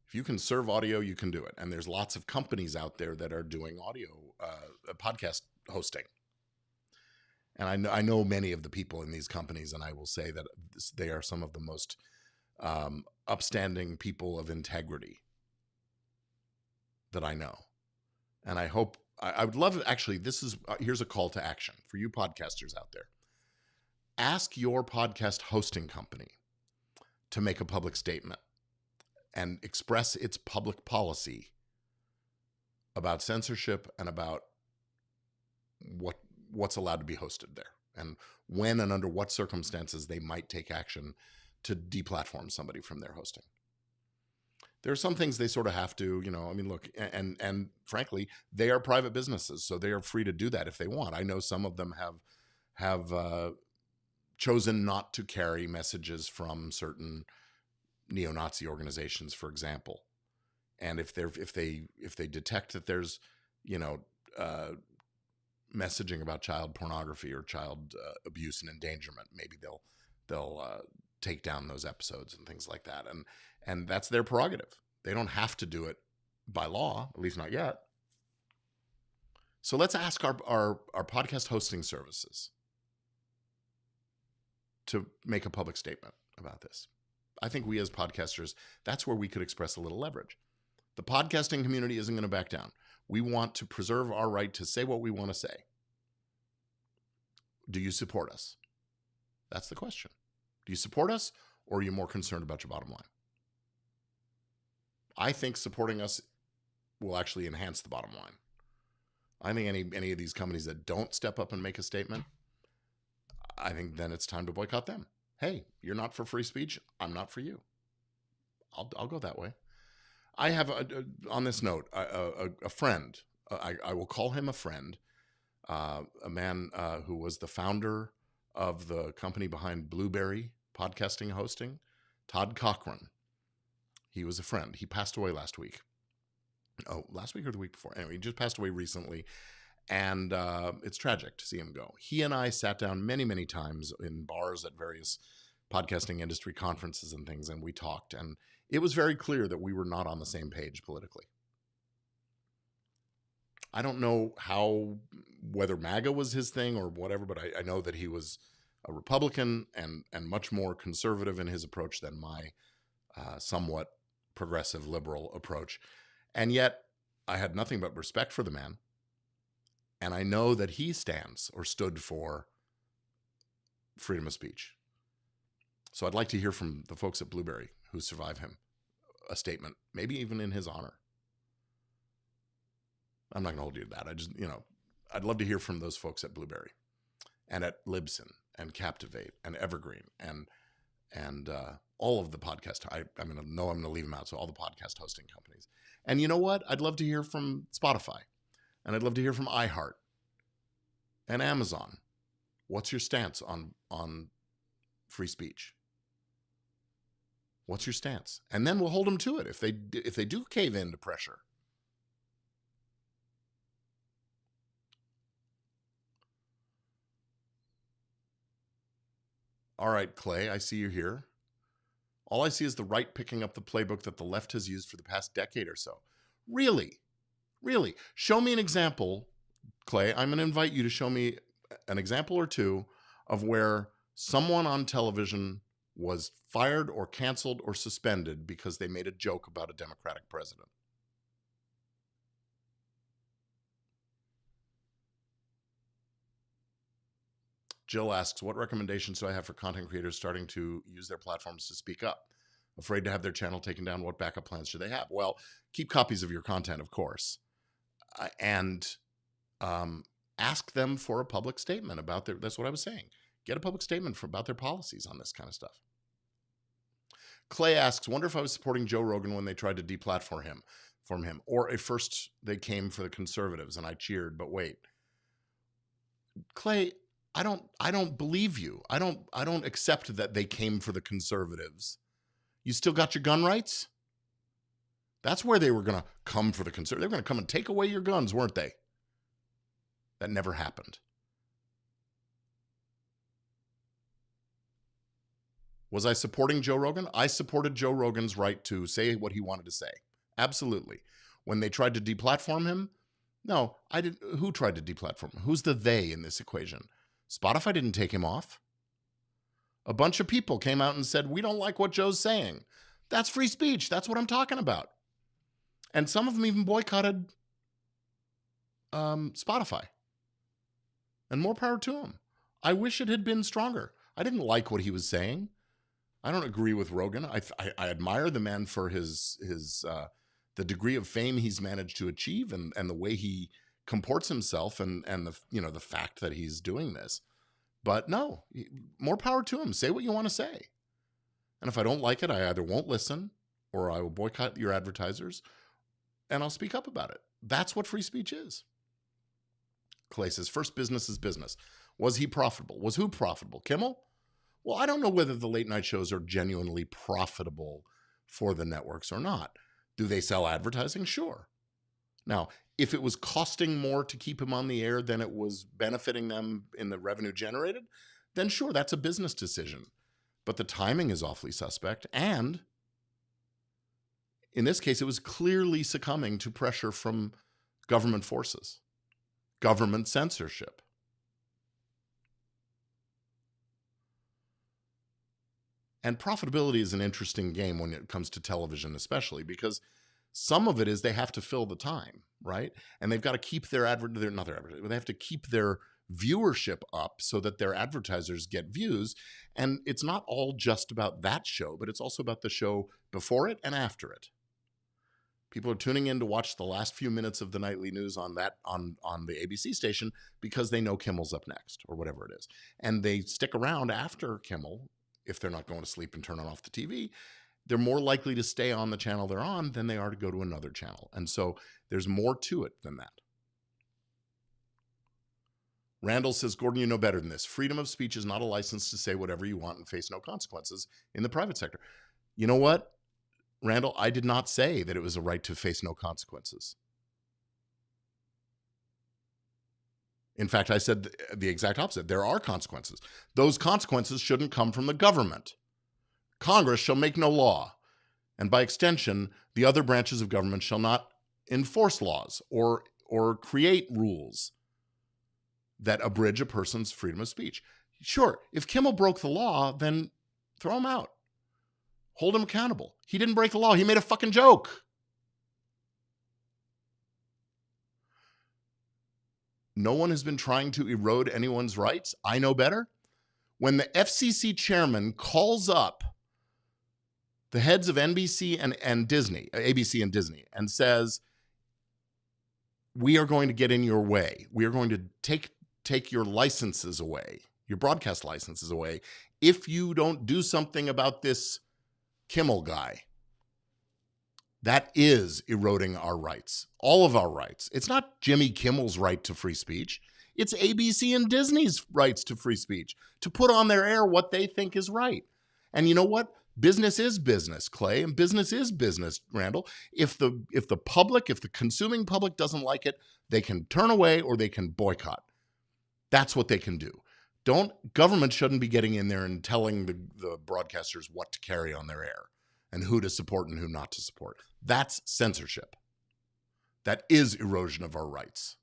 If you can serve audio, you can do it. And there's lots of companies out there that are doing audio podcast hosting. And I know many of the people in these companies, and I will say that they are some of the most upstanding people of integrity that I know. And I hope, I would love, actually, here's a call to action for you podcasters out there. Ask your podcast hosting company to make a public statement and express its public policy about censorship and about what's allowed to be hosted there, and when and under what circumstances they might take action to deplatform somebody from their hosting. There are some things they sort of have to, I mean, look, and frankly, they are private businesses, so they are free to do that if they want. I know some of them have chosen not to carry messages from certain neo-Nazi organizations, for example. And if they detect that there's, messaging about child pornography or child abuse and endangerment, maybe they'll take down those episodes and things like that. And that's their prerogative. They don't have to do it by law, at least not yet. So let's ask our podcast hosting services to make a public statement about this. I think we as podcasters, that's where we could express a little leverage. The podcasting community isn't going to back down. We want to preserve our right to say what we want to say. Do you support us? That's the question. Do you support us, or are you more concerned about your bottom line? I think supporting us will actually enhance the bottom line. I think any of these companies that don't step up and make a statement, I think then it's time to boycott them. Hey, you're not for free speech. I'm not for you. I'll go that way. I have, on this note, a friend. I will call him a friend. A man who was the founder of the company behind Blueberry podcasting hosting, Todd Cochran. He was a friend. He passed away last week. Oh, last week or the week before. Anyway, he just passed away recently. And it's tragic to see him go. He and I sat down many, many times in bars at various podcasting industry conferences and things, and we talked. And it was very clear that we were not on the same page politically. I don't know whether MAGA was his thing or whatever, but I know that he was a Republican and much more conservative in his approach than my somewhat progressive liberal approach. And yet I had nothing but respect for the man. And I know that he stands or stood for freedom of speech. So I'd like to hear from the folks at Blueberry who survive him a statement, maybe even in his honor. I'm not going to hold you to that. I'd love to hear from those folks at Blueberry and at Libsyn and Captivate and Evergreen and all of the podcast. I'm going to leave them out. So all the podcast hosting companies. And you know what? I'd love to hear from Spotify. And I'd love to hear from iHeart and Amazon. What's your stance on free speech? What's your stance? And then we'll hold them to it if they do cave in to pressure. All right, Clay, I see you here. All I see is the right picking up the playbook that the left has used for the past decade or so. Really? Really? Show me an example, Clay. I'm going to invite you to show me an example or two of where someone on television was fired or canceled or suspended because they made a joke about a Democratic president. Jill asks, what recommendations do I have for content creators starting to use their platforms to speak up? Afraid to have their channel taken down, what backup plans do they have? Well, keep copies of your content, of course. And ask them for a public statement about that's what I was saying. Get a public statement about their policies on this kind of stuff. Clay asks, wonder if I was supporting Joe Rogan when they tried to deplatform him, or at first they came for the conservatives and I cheered, but wait. Clay, I don't believe you. I don't accept that they came for the conservatives. You still got your gun rights? That's where they were going to come for the conservatives. They were going to come and take away your guns, weren't they? That never happened. Was I supporting Joe Rogan? I supported Joe Rogan's right to say what he wanted to say. Absolutely. When they tried to deplatform him, no, I didn't. Who tried to deplatform him? Who's the they in this equation? Spotify didn't take him off. A bunch of people came out and said, we don't like what Joe's saying. That's free speech. That's what I'm talking about. And some of them even boycotted Spotify. And more power to him. I wish it had been stronger. I didn't like what he was saying. I don't agree with Rogan. I admire the man for his the degree of fame he's managed to achieve and the way he comports himself and the fact that he's doing this. But no, more power to him. Say what you want to say. And if I don't like it, I either won't listen or I will boycott your advertisers and I'll speak up about it. That's what free speech is. Clay says, first business is business. Was he profitable? Was who profitable? Kimmel? Well, I don't know whether the late night shows are genuinely profitable for the networks or not. Do they sell advertising? Sure. Now, if it was costing more to keep him on the air than it was benefiting them in the revenue generated, then sure, that's a business decision. But the timing is awfully suspect. And in this case, it was clearly succumbing to pressure from government forces, government censorship. And profitability is an interesting game when it comes to television, especially because some of it is they have to fill the time, right? And they've got to keep their they have to keep their viewership up so that their advertisers get views. And it's not all just about that show, but it's also about the show before it and after it. People are tuning in to watch the last few minutes of the nightly news on the ABC station because they know Kimmel's up next or whatever it is. And they stick around after Kimmel. If they're not going to sleep and turning off the TV, they're more likely to stay on the channel they're on than they are to go to another channel. And so there's more to it than that. Randall says, Gordon, you know better than this. Freedom of speech is not a license to say whatever you want and face no consequences in the private sector. You know what, Randall? I did not say that it was a right to face no consequences. In fact, I said the exact opposite. There are consequences. Those consequences shouldn't come from the government. Congress shall make no law, and by extension, the other branches of government shall not enforce laws or create rules that abridge a person's freedom of speech. Sure, if Kimmel broke the law, then throw him out. Hold him accountable. He didn't break the law. He made a fucking joke. No one has been trying to erode anyone's rights. I know better. When the FCC chairman calls up the heads of NBC and Disney, ABC and Disney, and says, we are going to get in your way. We are going to take your licenses away, your broadcast licenses away, if you don't do something about this Kimmel guy. That is eroding our rights, all of our rights. It's not Jimmy Kimmel's right to free speech. It's ABC and Disney's rights to free speech, to put on their air what they think is right. And you know what? Business is business, Clay, and business is business, Randall. If the consuming public doesn't like it, they can turn away or they can boycott. That's what they can do. Government shouldn't be getting in there and telling the broadcasters what to carry on their air and who to support and who not to support. That's censorship. That is erosion of our rights.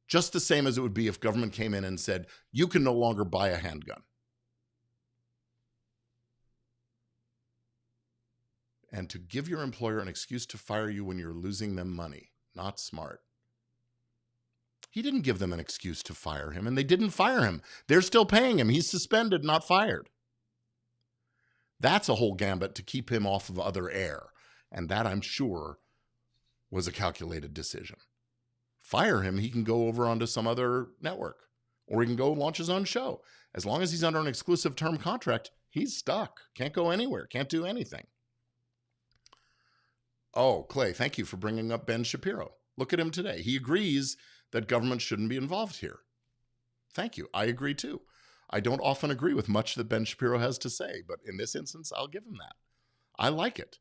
Just the same as it would be if government came in and said, you can no longer buy a handgun. And to give your employer an excuse to fire you when you're losing them money, not smart. He didn't give them an excuse to fire him, and they didn't fire him. They're still paying him. He's suspended, not fired. That's a whole gambit to keep him off of other air. And that, I'm sure, was a calculated decision. Fire him, he can go over onto some other network, or he can go launch his own show. As long as he's under an exclusive term contract, he's stuck. Can't go anywhere, can't do anything. Oh, Clay, thank you for bringing up Ben Shapiro. Look at him today. He agrees that government shouldn't be involved here. Thank you. I agree too. I don't often agree with much that Ben Shapiro has to say, but in this instance, I'll give him that. I like it.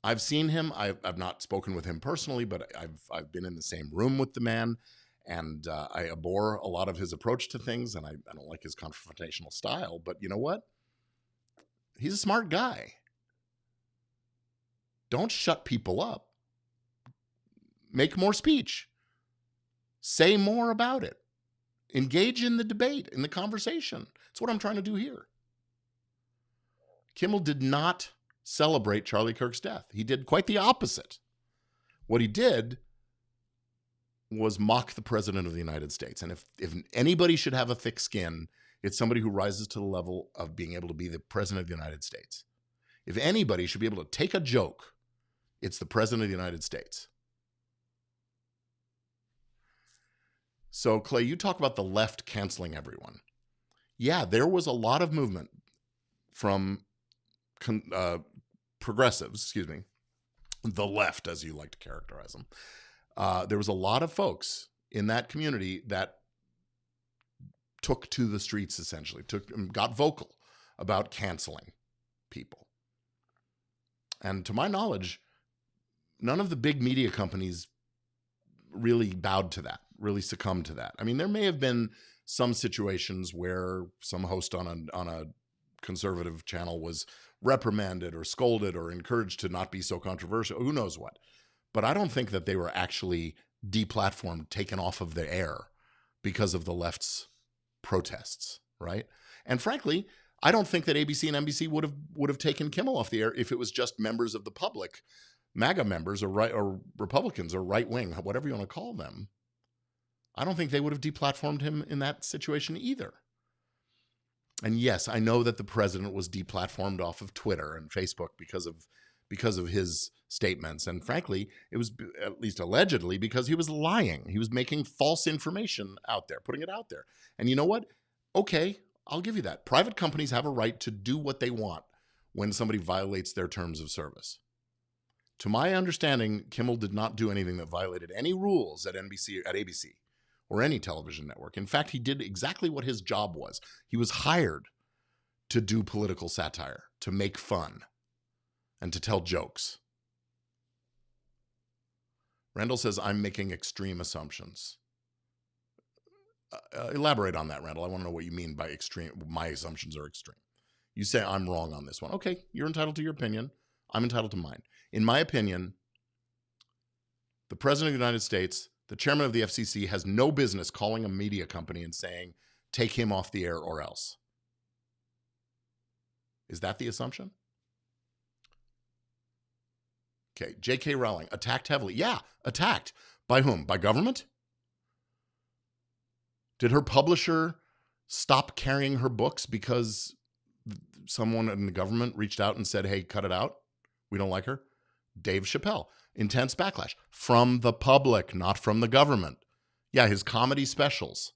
I've seen him. I've not spoken with him personally, but I've been in the same room with the man, and I abhor a lot of his approach to things, and I don't like his confrontational style. But you know what? He's a smart guy. Don't shut people up. Make more speech. Say more about it. Engage in the debate, in the conversation. That's what I'm trying to do here. Kimmel did not celebrate Charlie Kirk's death. He did quite the opposite. What he did was mock the president of the United States. And if anybody should have a thick skin, it's somebody who rises to the level of being able to be the president of the United States. If anybody should be able to take a joke, it's the president of the United States. So, Clay, you talk about the left canceling everyone. Yeah, there was a lot of movement from progressives, the left, as you like to characterize them. There was a lot of folks in that community that took to the streets, essentially, got vocal about canceling people. And to my knowledge, none of the big media companies really bowed to that, really succumbed to that. I mean, there may have been some situations where some host on a conservative channel was reprimanded or scolded or encouraged to not be so controversial, who knows what. But I don't think that they were actually deplatformed, taken off of the air because of the left's protests, right? And frankly, I don't think that ABC and NBC would have taken Kimmel off the air if it was just members of the public, MAGA members or Republicans or right wing, whatever you want to call them. I don't think they would have deplatformed him in that situation either. And yes, I know that the president was deplatformed off of Twitter and Facebook because of his statements. And frankly, it was, at least allegedly, because he was lying. He was making false information out there, putting it out there. And you know what? Okay, I'll give you that. Private companies have a right to do what they want when somebody violates their terms of service. To my understanding, Kimmel did not do anything that violated any rules at ABC or any television network. In fact, he did exactly what his job was. He was hired to do political satire, to make fun, and to tell jokes. Randall says, I'm making extreme assumptions. Elaborate on that, Randall. I want to know what you mean by extreme. My assumptions are extreme. You say I'm wrong on this one. Okay, you're entitled to your opinion. I'm entitled to mine. In my opinion, the president of the United States, the chairman of the FCC, has no business calling a media company and saying, take him off the air or else. Is that the assumption? Okay, J.K. Rowling, attacked heavily. Yeah, attacked. By whom? By government? Did her publisher stop carrying her books because someone in the government reached out and said, hey, cut it out? We don't like her? Dave Chappelle, intense backlash from the public, not from the government. Yeah, his comedy specials,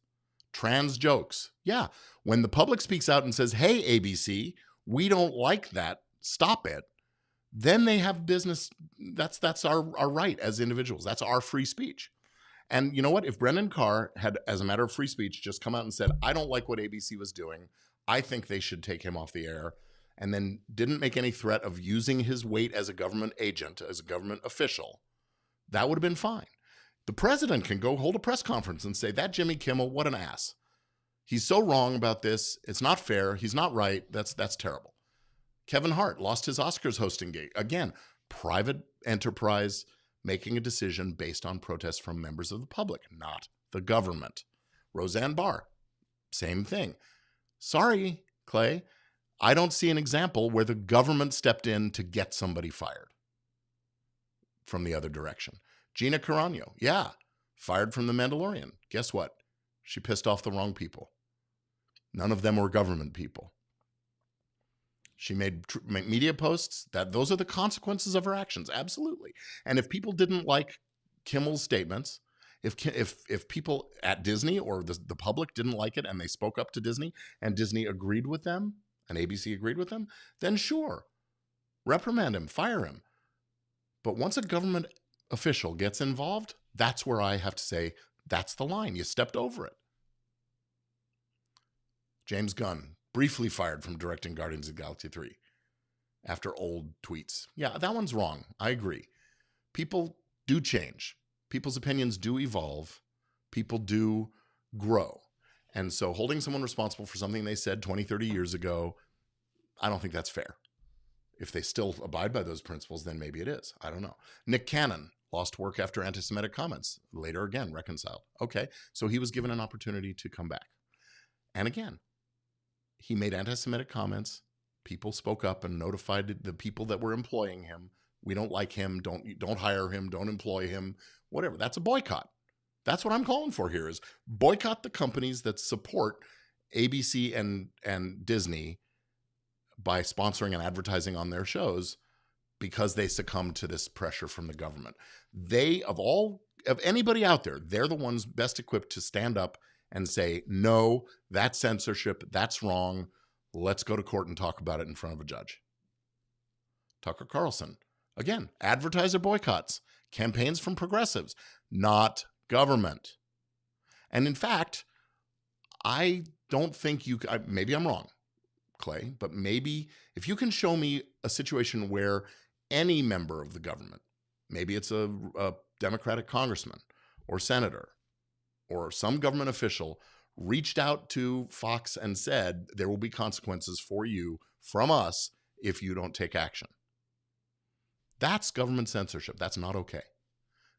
trans jokes. Yeah, when the public speaks out and says, hey, ABC, we don't like that, stop it, then they have business. That's our right as individuals. That's our free speech. And you know what? If Brendan Carr had, as a matter of free speech, just come out and said, I don't like what ABC was doing, I think they should take him off the air, and then didn't make any threat of using his weight as a government agent, as a government official, that would have been fine. The president can go hold a press conference and say, that Jimmy Kimmel, what an ass. He's so wrong about this. It's not fair. He's not right. That's terrible. Kevin Hart lost his Oscars hosting gig. Again, private enterprise making a decision based on protests from members of the public, not the government. Roseanne Barr, same thing. Sorry, Clay, I don't see an example where the government stepped in to get somebody fired from the other direction. Gina Carano, yeah, fired from The Mandalorian. Guess what? She pissed off the wrong people. None of them were government people. She made media posts. Those are the consequences of her actions, absolutely. And if people didn't like Kimmel's statements, if people at Disney or the public didn't like it and they spoke up to Disney and Disney agreed with them and ABC agreed with them, then sure, reprimand him, fire him. But once a government official gets involved, that's where I have to say, that's the line. You stepped over it. James Gunn, briefly fired from directing Guardians of the Galaxy 3. after old tweets. Yeah, that one's wrong. I agree. People do change. People's opinions do evolve. People do grow. And so holding someone responsible for something they said 20, 30 years ago, I don't think that's fair. If they still abide by those principles, then maybe it is. I don't know. Nick Cannon lost work after anti-Semitic comments. Later, again, reconciled. Okay, so he was given an opportunity to come back. And again, he made anti-Semitic comments. People spoke up and notified the people that were employing him. We don't like him. Don't hire him. Don't employ him. Whatever. That's a boycott. That's what I'm calling for here is boycott the companies that support ABC and Disney by sponsoring and advertising on their shows because they succumb to this pressure from the government. They, of anybody out there, they're the ones best equipped to stand up and say, no, that's censorship, that's wrong, let's go to court and talk about it in front of a judge. Tucker Carlson, again, advertiser boycotts, campaigns from progressives, not government. And in fact, I don't think maybe I'm wrong, Clay, but maybe if you can show me a situation where any member of the government, maybe it's a Democratic congressman or senator or some government official, reached out to Fox and said, there will be consequences for you from us if you don't take action. That's government censorship. That's not okay.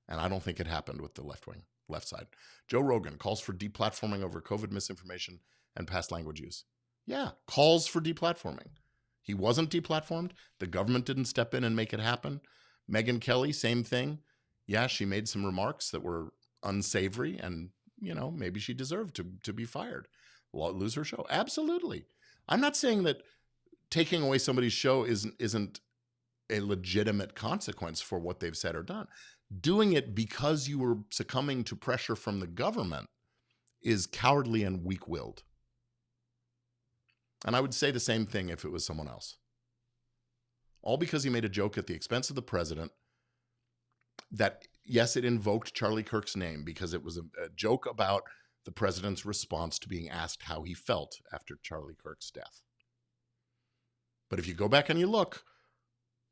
And I don't think it happened with the left side. Joe Rogan calls for deplatforming over COVID misinformation and past language use. Yeah, calls for deplatforming. He wasn't deplatformed. The government didn't step in and make it happen. Megyn Kelly, same thing. Yeah, she made some remarks that were unsavory and, maybe she deserved to be fired, lose her show. Absolutely. I'm not saying that taking away somebody's show isn't a legitimate consequence for what they've said or done. Doing it because you were succumbing to pressure from the government is cowardly and weak-willed. And I would say the same thing if it was someone else. All because he made a joke at the expense of the president that, yes, it invoked Charlie Kirk's name because it was a joke about the president's response to being asked how he felt after Charlie Kirk's death. But if you go back and you look,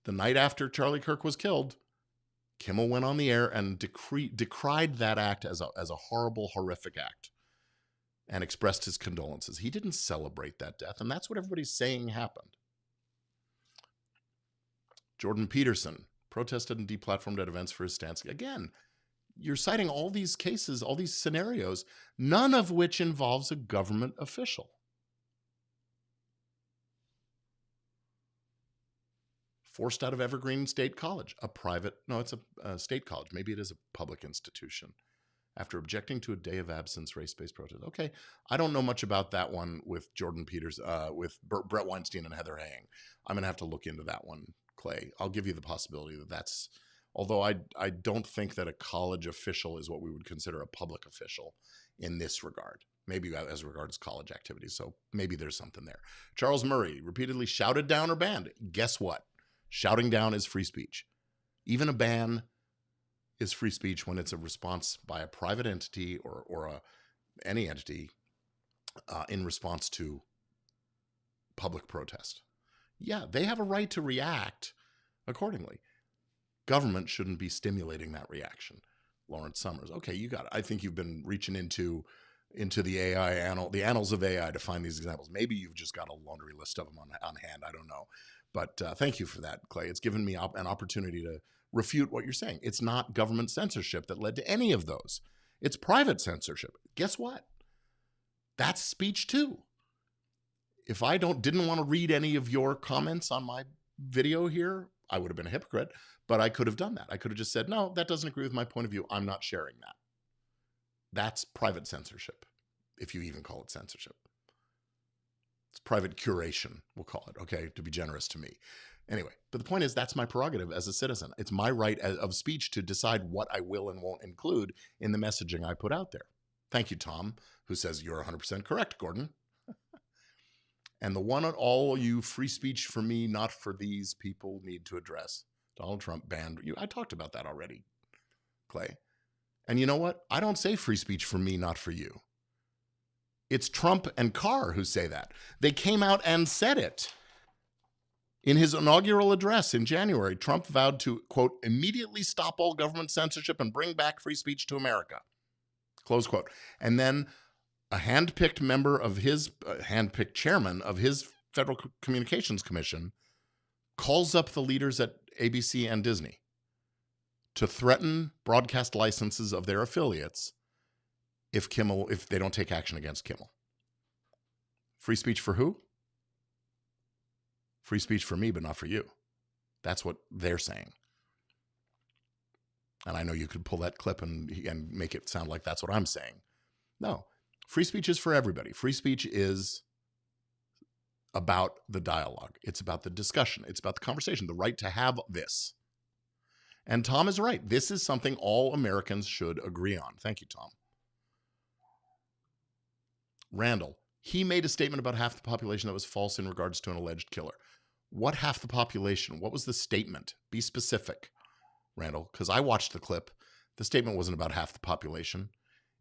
the night after Charlie Kirk was killed, Kimmel went on the air and decried that act as a horrible, horrific act and expressed his condolences. He didn't celebrate that death, and that's what everybody's saying happened. Jordan Peterson protested and deplatformed at events for his stance. Again, you're citing all these cases, all these scenarios, none of which involves a government official. Forced out of Evergreen State College, it's a state college. Maybe it is a public institution. After objecting to a day of absence race-based protest. Okay, I don't know much about that one with Jordan Peters, with Brett Weinstein and Heather Haying. I'm going to have to look into that one, Clay. I'll give you the possibility that's, although I don't think that a college official is what we would consider a public official in this regard. Maybe as regards college activities. So maybe there's something there. Charles Murray repeatedly shouted down or banned. Guess what? Shouting down is free speech. Even a ban is free speech when it's a response by a private entity or any entity in response to public protest. Yeah, they have a right to react accordingly. Government shouldn't be stimulating that reaction. Lawrence Summers. Okay, you got it. I think you've been reaching into the AI the annals of AI to find these examples. Maybe you've just got a laundry list of them on hand. I don't know. But thank you for that, Clay. It's given me an opportunity to refute what you're saying. It's not government censorship that led to any of those. It's private censorship. Guess what? That's speech too. If I didn't want to read any of your comments on my video here, I would have been a hypocrite, but I could have done that. I could have just said, no, that doesn't agree with my point of view. I'm not sharing that. That's private censorship, if you even call it censorship. It's private curation, we'll call it, okay, to be generous to me. Anyway, but the point is that's my prerogative as a citizen. It's my right of speech to decide what I will and won't include in the messaging I put out there. Thank you, Tom, who says you're 100% correct, Gordon. And the one on all you free speech for me, not for these people need to address. Donald Trump banned you. I talked about that already, Clay. And you know what? I don't say free speech for me, not for you. It's Trump and Carr who say that. They came out and said it In his inaugural address in January, Trump vowed to, quote, immediately stop all government censorship and bring back free speech to America, close quote. And then a hand-picked member of his, hand-picked chairman of his Federal Communications Commission calls up the leaders at ABC and Disney to threaten broadcast licenses of their affiliates if they don't take action against Kimmel. Free speech for who? Free speech for me, but not for you. That's what they're saying. And I know you could pull that clip and make it sound like that's what I'm saying. No, free speech is for everybody. Free speech is about the dialogue. It's about the discussion. It's about the conversation, the right to have this. And Tom is right. This is something all Americans should agree on. Thank you, Tom. Randall, he made a statement about half the population that was false in regards to an alleged killer. What half the population? What was the statement? Be specific, Randall, because I watched the clip. The statement wasn't about half the population.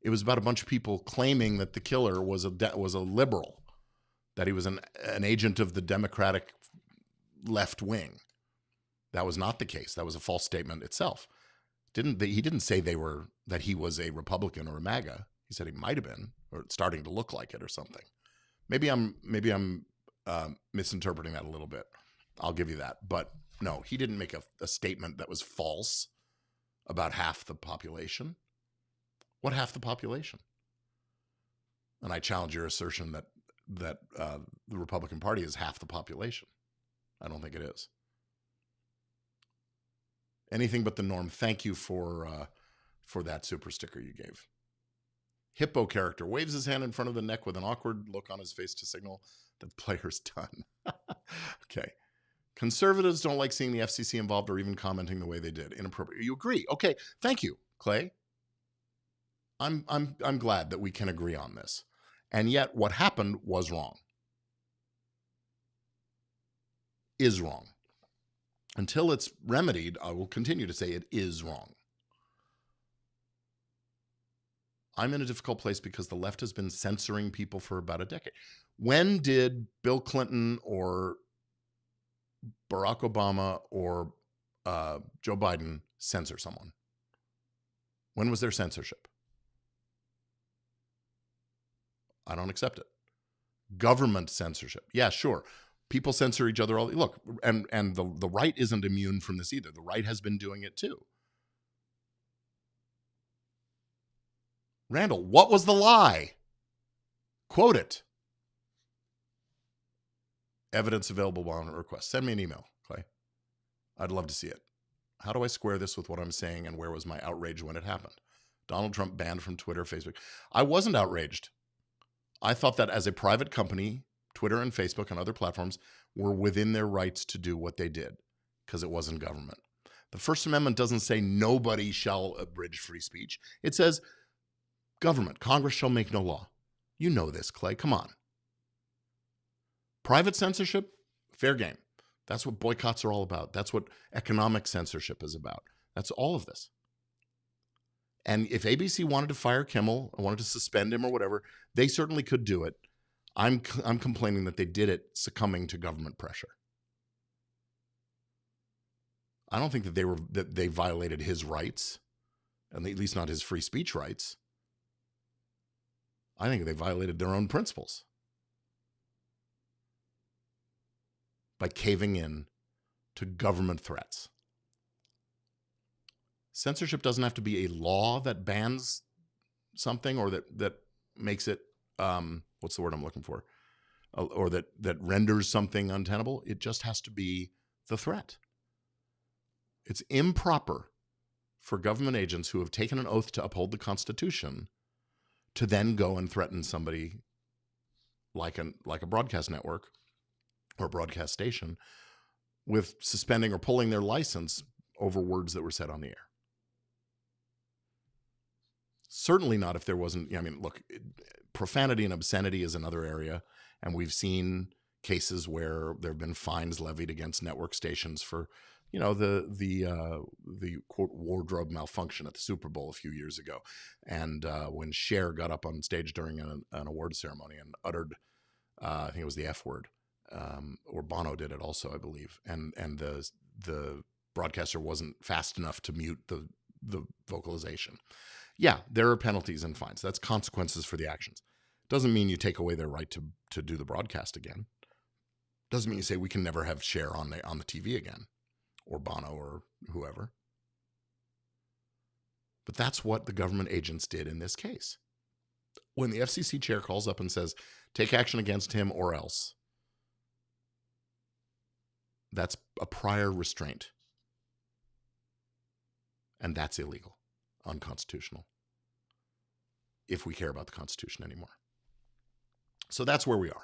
It was about a bunch of people claiming that the killer was a liberal, that he was an agent of the Democratic left wing. That was not the case. That was a false statement itself. He didn't say that he was a Republican or a MAGA. He said he might have been, or starting to look like it, or something. Maybe I'm misinterpreting that a little bit. I'll give you that. But no, he didn't make a statement that was false about half the population. What half the population? And I challenge your assertion that the Republican Party is half the population. I don't think it is. Anything but the norm. Thank you for that super sticker you gave. Hippo character waves his hand in front of the neck with an awkward look on his face to signal that the player's done. Okay. Conservatives don't like seeing the FCC involved or even commenting the way they did. Inappropriate. You agree? Okay. Thank you, Clay. I'm glad that we can agree on this. And yet what happened was wrong. Is wrong. Until it's remedied, I will continue to say it is wrong. I'm in a difficult place because the left has been censoring people for about a decade. When did Bill Clinton or Barack Obama or Joe Biden censor someone? When was there censorship? I don't accept it. Government censorship. Yeah, sure. People censor each other. Look, and the right isn't immune from this either. The right has been doing it too. Randall, what was the lie? Quote it. Evidence available on request. Send me an email, Clay. I'd love to see it. How do I square this with what I'm saying, and where was my outrage when it happened? Donald Trump banned from Twitter, Facebook. I wasn't outraged. I thought that as a private company, Twitter and Facebook and other platforms were within their rights to do what they did because it wasn't government. The First Amendment doesn't say nobody shall abridge free speech. It says government, Congress shall make no law. You know this, Clay. Come on. Private censorship, fair game. That's what boycotts are all about. That's what economic censorship is about. That's all of this. And if ABC wanted to fire Kimmel, or wanted to suspend him or whatever, they certainly could do it. I'm complaining that they did it succumbing to government pressure. I don't think that they violated his rights, and at least not his free speech rights. I think they violated their own principles by caving in to government threats. Censorship doesn't have to be a law that bans something or that makes it, what's the word I'm looking for? Or that renders something untenable. It just has to be the threat. It's improper for government agents who have taken an oath to uphold the Constitution to then go and threaten somebody like a broadcast network or a broadcast station with suspending or pulling their license over words that were said on the air. Certainly not if there wasn't, I mean, look, profanity and obscenity is another area, and we've seen cases where there have been fines levied against network stations for, the quote wardrobe malfunction at the Super Bowl a few years ago, and when Cher got up on stage during an award ceremony and uttered, I think it was the F word, or Bono did it also, I believe, and the broadcaster wasn't fast enough to mute the vocalization. Yeah, there are penalties and fines. That's consequences for the actions. Doesn't mean you take away their right to do the broadcast again. Doesn't mean you say we can never have Cher on the TV again, or Bono or whoever. But that's what the government agents did in this case. When the FCC chair calls up and says, take action against him or else, that's a prior restraint. And that's illegal, unconstitutional, if we care about the Constitution anymore. So that's where we are.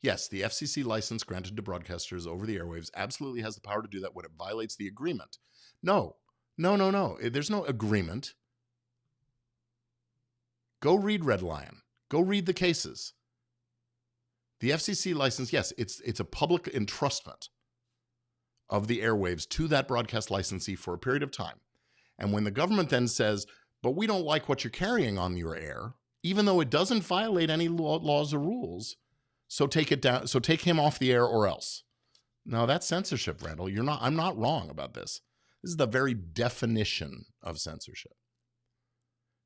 Yes, the FCC license granted to broadcasters over the airwaves absolutely has the power to do that when it violates the agreement. No. There's no agreement. Go read Red Lion. Go read the cases. The FCC license, yes, it's a public entrustment of the airwaves to that broadcast licensee for a period of time. And when the government then says, but we don't like what you're carrying on your air, even though it doesn't violate any laws or rules, so take it down. So take him off the air or else. No, that's censorship, Randall. I'm not wrong about this. This is the very definition of censorship.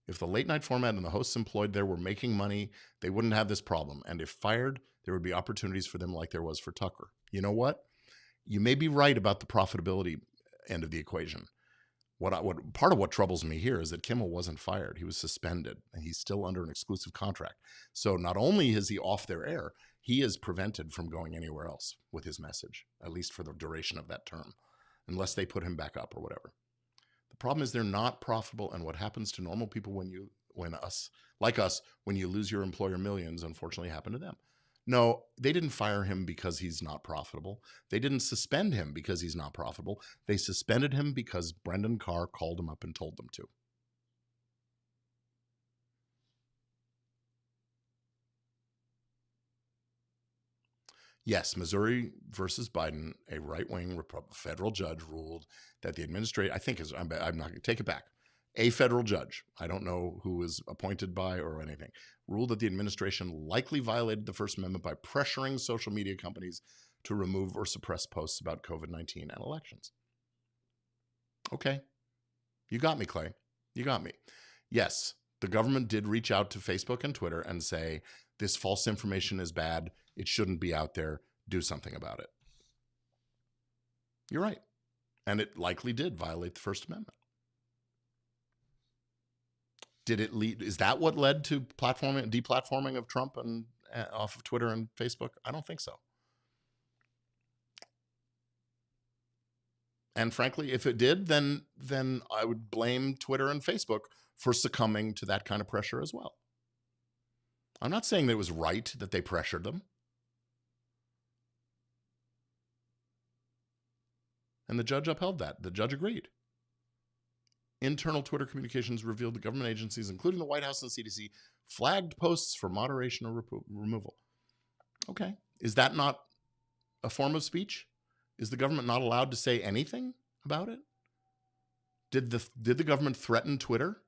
If the late night format and the hosts employed there were making money, they wouldn't have this problem. And if fired, there would be opportunities for them like there was for Tucker. You know what? You may be right about the profitability end of the equation. What part of what troubles me here is that Kimmel wasn't fired. He was suspended, and he's still under an exclusive contract. So not only is he off their air, he is prevented from going anywhere else with his message, at least for the duration of that term, unless they put him back up or whatever. The problem is they're not profitable, and what happens to normal people when you lose your employer millions, unfortunately happened to them. No, they didn't fire him because he's not profitable. They didn't suspend him because he's not profitable. They suspended him because Brendan Carr called him up and told them to. Yes, Missouri versus Biden, a right-wing federal judge ruled that the administration, I'm not going to take it back. A federal judge, I don't know who was appointed by or anything, ruled that the administration likely violated the First Amendment by pressuring social media companies to remove or suppress posts about COVID-19 and elections. Okay. You got me, Clay. You got me. Yes, the government did reach out to Facebook and Twitter and say, this false information is bad. It shouldn't be out there. Do something about it. You're right. And it likely did violate the First Amendment. Did it lead? Is that what led to deplatforming of Trump and off of Twitter and Facebook? I don't think so. And frankly, if it did, then I would blame Twitter and Facebook for succumbing to that kind of pressure as well. I'm not saying that it was right that they pressured them. And the judge upheld that. The judge agreed. Internal Twitter communications revealed the government agencies, including the White House and CDC, flagged posts for moderation or removal. Okay. Is that not a form of speech? Is the government not allowed to say anything about it? Did the government threaten Twitter?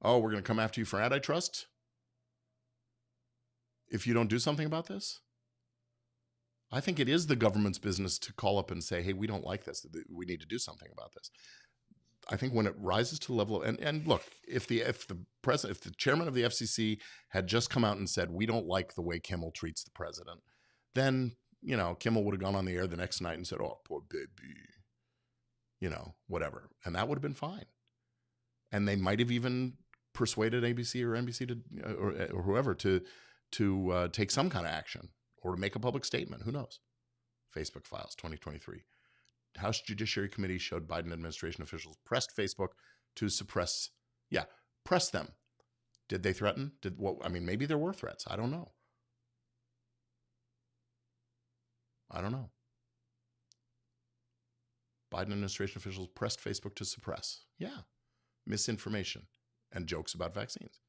Oh, we're going to come after you for antitrust if you don't do something about this? I think it is the government's business to call up and say, hey, we don't like this. We need to do something about this. I think when it rises to the level of, and look, if the chairman of the FCC had just come out and said, we don't like the way Kimmel treats the president, then, Kimmel would have gone on the air the next night and said, oh, poor baby, whatever. And that would have been fine. And they might have even persuaded ABC or NBC to, or whoever to take some kind of action or to make a public statement. Who knows? Facebook Files 2023. House Judiciary Committee showed Biden administration officials pressed Facebook to suppress, press them. Did they threaten? Maybe there were threats. I don't know. Biden administration officials pressed Facebook to suppress. Yeah. Misinformation and jokes about vaccines.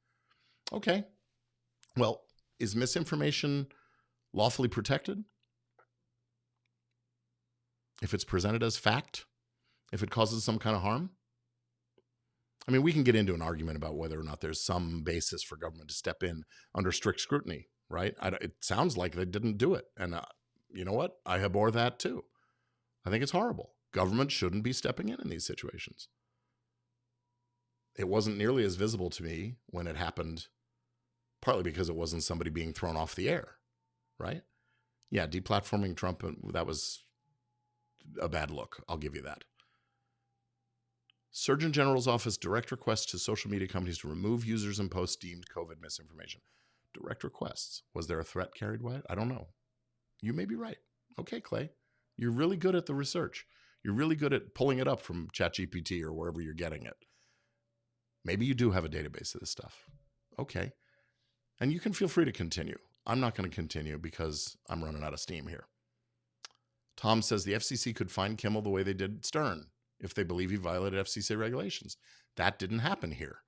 Okay. Well, is misinformation lawfully protected? If it's presented as fact? If it causes some kind of harm? I mean, we can get into an argument about whether or not there's some basis for government to step in under strict scrutiny, right? It sounds like they didn't do it. And you know what? I abhor that too. I think it's horrible. Government shouldn't be stepping in these situations. It wasn't nearly as visible to me when it happened, partly because it wasn't somebody being thrown off the air, right? Yeah, deplatforming Trump, that was a bad look. I'll give you that. Surgeon General's office direct requests to social media companies to remove users and posts deemed COVID misinformation. Direct requests. Was there a threat carried by it? I don't know. You may be right. Okay, Clay. You're really good at the research. You're really good at pulling it up from ChatGPT or wherever you're getting it. Maybe you do have a database of this stuff. Okay. And you can feel free to continue. I'm not going to continue because I'm running out of steam here. Tom says the FCC could fine Kimmel the way they did Stern if they believe he violated FCC regulations. That didn't happen here.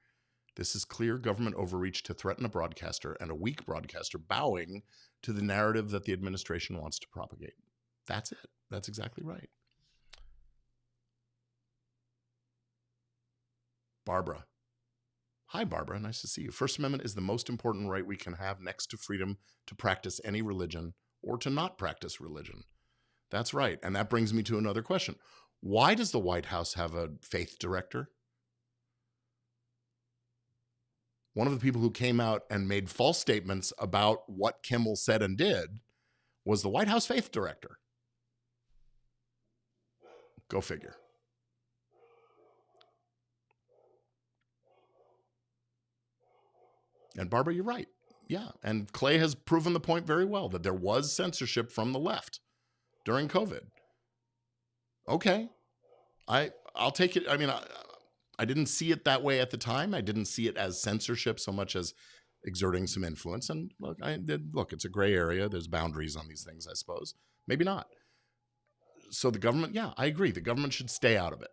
This is clear government overreach to threaten a broadcaster, and a weak broadcaster bowing to the narrative that the administration wants to propagate. That's it. That's exactly right. Barbara. Hi, Barbara. Nice to see you. First Amendment is the most important right we can have next to freedom to practice any religion or to not practice religion. That's right. And that brings me to another question. Why does the White House have a faith director? One of the people who came out and made false statements about what Kimmel said and did was the White House faith director. Go figure. And Barbara, you're right. Yeah. And Clay has proven the point very well that there was censorship from the left during COVID. Okay. I'll take it. I mean, I didn't see it that way at the time. I didn't see it as censorship so much as exerting some influence. And look, it's a gray area. There's boundaries on these things, I suppose. Maybe not. So the government, yeah, I agree. The government should stay out of it.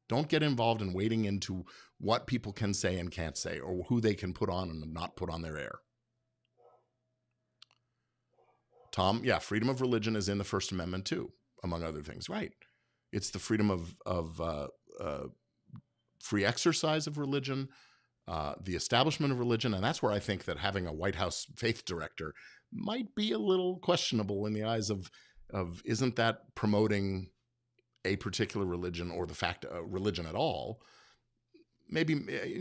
Don't get involved in wading into what people can say and can't say, or who they can put on and not put on their air. Tom, yeah, freedom of religion is in the First Amendment too, among other things, right? It's the freedom of free exercise of religion, the establishment of religion, and that's where I think that having a White House faith director might be a little questionable in the eyes of isn't that promoting a particular religion or the fact religion at all? Maybe,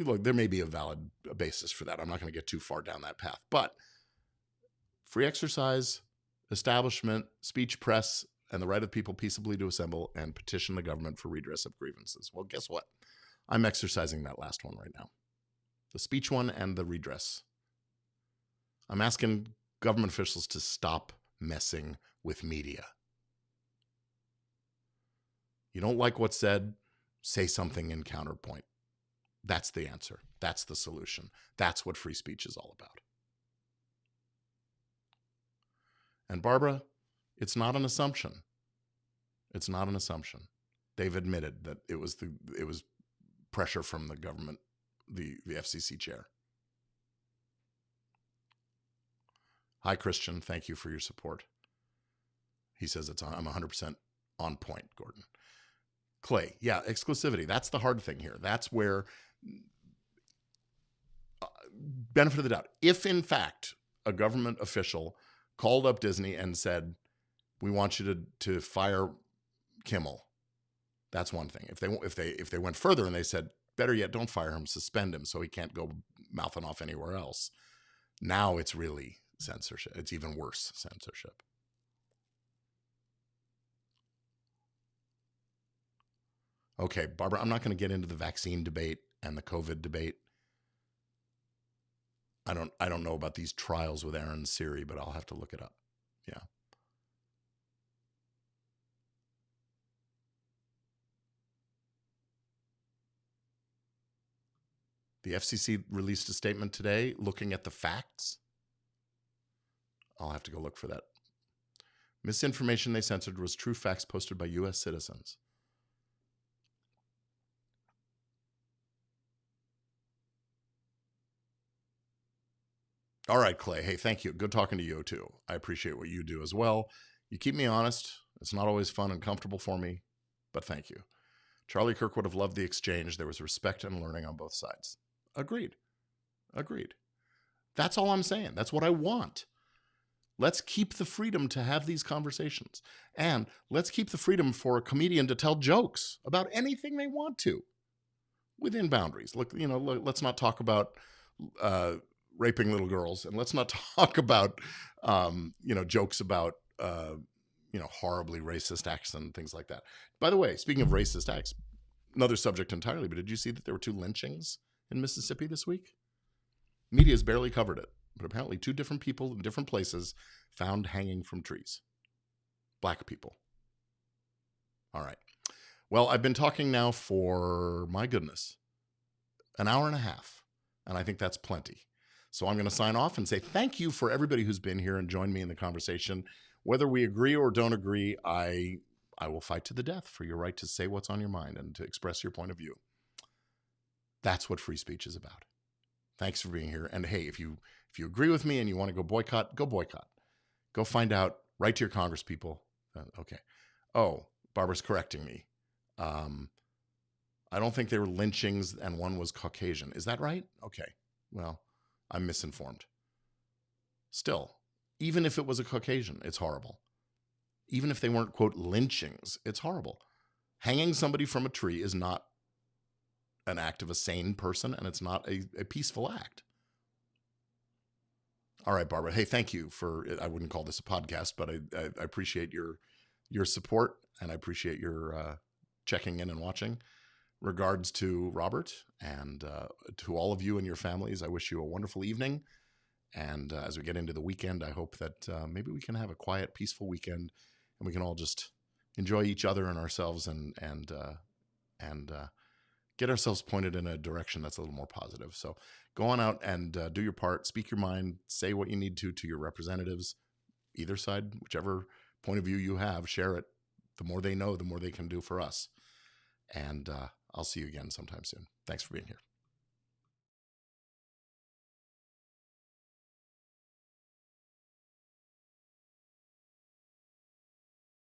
look, there may be a valid basis for that. I'm not going to get too far down that path. But free exercise, establishment, speech, press, and the right of people peaceably to assemble and petition the government for redress of grievances. Well, guess what? I'm exercising that last one right now. The speech one and the redress. I'm asking government officials to stop messing with media. You don't like what's said, say something in counterpoint. That's the answer. That's the solution. That's what free speech is all about. And Barbara, it's not an assumption. It's not an assumption. They've admitted that it was pressure from the government, the FCC chair. Hi, Christian. Thank you for your support. He says I'm 100% on point, Gordon. Clay, yeah, exclusivity. That's the hard thing here. That's where benefit of the doubt. If in fact a government official called up Disney and said, "We want you to fire Kimmel," that's one thing. If they went further and they said, "Better yet, don't fire him, suspend him so he can't go mouthing off anywhere else," now it's really censorship. It's even worse censorship. Okay, Barbara, I'm not going to get into the vaccine debate and the COVID debate. I don't know about these trials with Aaron Siri, but I'll have to look it up. Yeah. The FCC released a statement today looking at the facts. I'll have to go look for that. Misinformation they censored was true facts posted by U.S. citizens. All right, Clay. Hey, thank you. Good talking to you, too. I appreciate what you do as well. You keep me honest. It's not always fun and comfortable for me, but thank you. Charlie Kirk would have loved the exchange. There was respect and learning on both sides. Agreed. Agreed. That's all I'm saying. That's what I want. Let's keep the freedom to have these conversations. And let's keep the freedom for a comedian to tell jokes about anything they want to within boundaries. Look, let's not talk about raping little girls, and let's not talk about, jokes about, horribly racist acts and things like that. By the way, speaking of racist acts, another subject entirely, but did you see that there were 2 lynchings in Mississippi this week? Media's barely covered it, but apparently 2 different people in different places found hanging from trees. Black people. All right. Well, I've been talking now for, my goodness, an hour and a half, and I think that's plenty. So I'm going to sign off and say thank you for everybody who's been here and joined me in the conversation. Whether we agree or don't agree, I will fight to the death for your right to say what's on your mind and to express your point of view. That's what free speech is about. Thanks for being here. And hey, if you agree with me and you want to go boycott, go boycott. Go find out. Write to your congresspeople. Okay. Oh, Barbara's correcting me. I don't think they were lynchings and one was Caucasian. Is that right? Okay. Well, I'm misinformed. Still, even if it was a Caucasian, it's horrible. Even if they weren't, quote, lynchings, it's horrible. Hanging somebody from a tree is not an act of a sane person, and it's not a peaceful act. All right, Barbara. Hey, thank you for, I wouldn't call this a podcast, but I appreciate your support, and I appreciate your checking in and watching. Regards to Robert, and to all of you and your families, I wish you a wonderful evening. And as we get into the weekend, I hope that maybe we can have a quiet, peaceful weekend, and we can all just enjoy each other and ourselves, and get ourselves pointed in a direction that's a little more positive. So go on out and do your part, speak your mind, say what you need to your representatives, either side, whichever point of view you have, share it. The more they know, the more they can do for us. And I'll see you again sometime soon. Thanks for being here.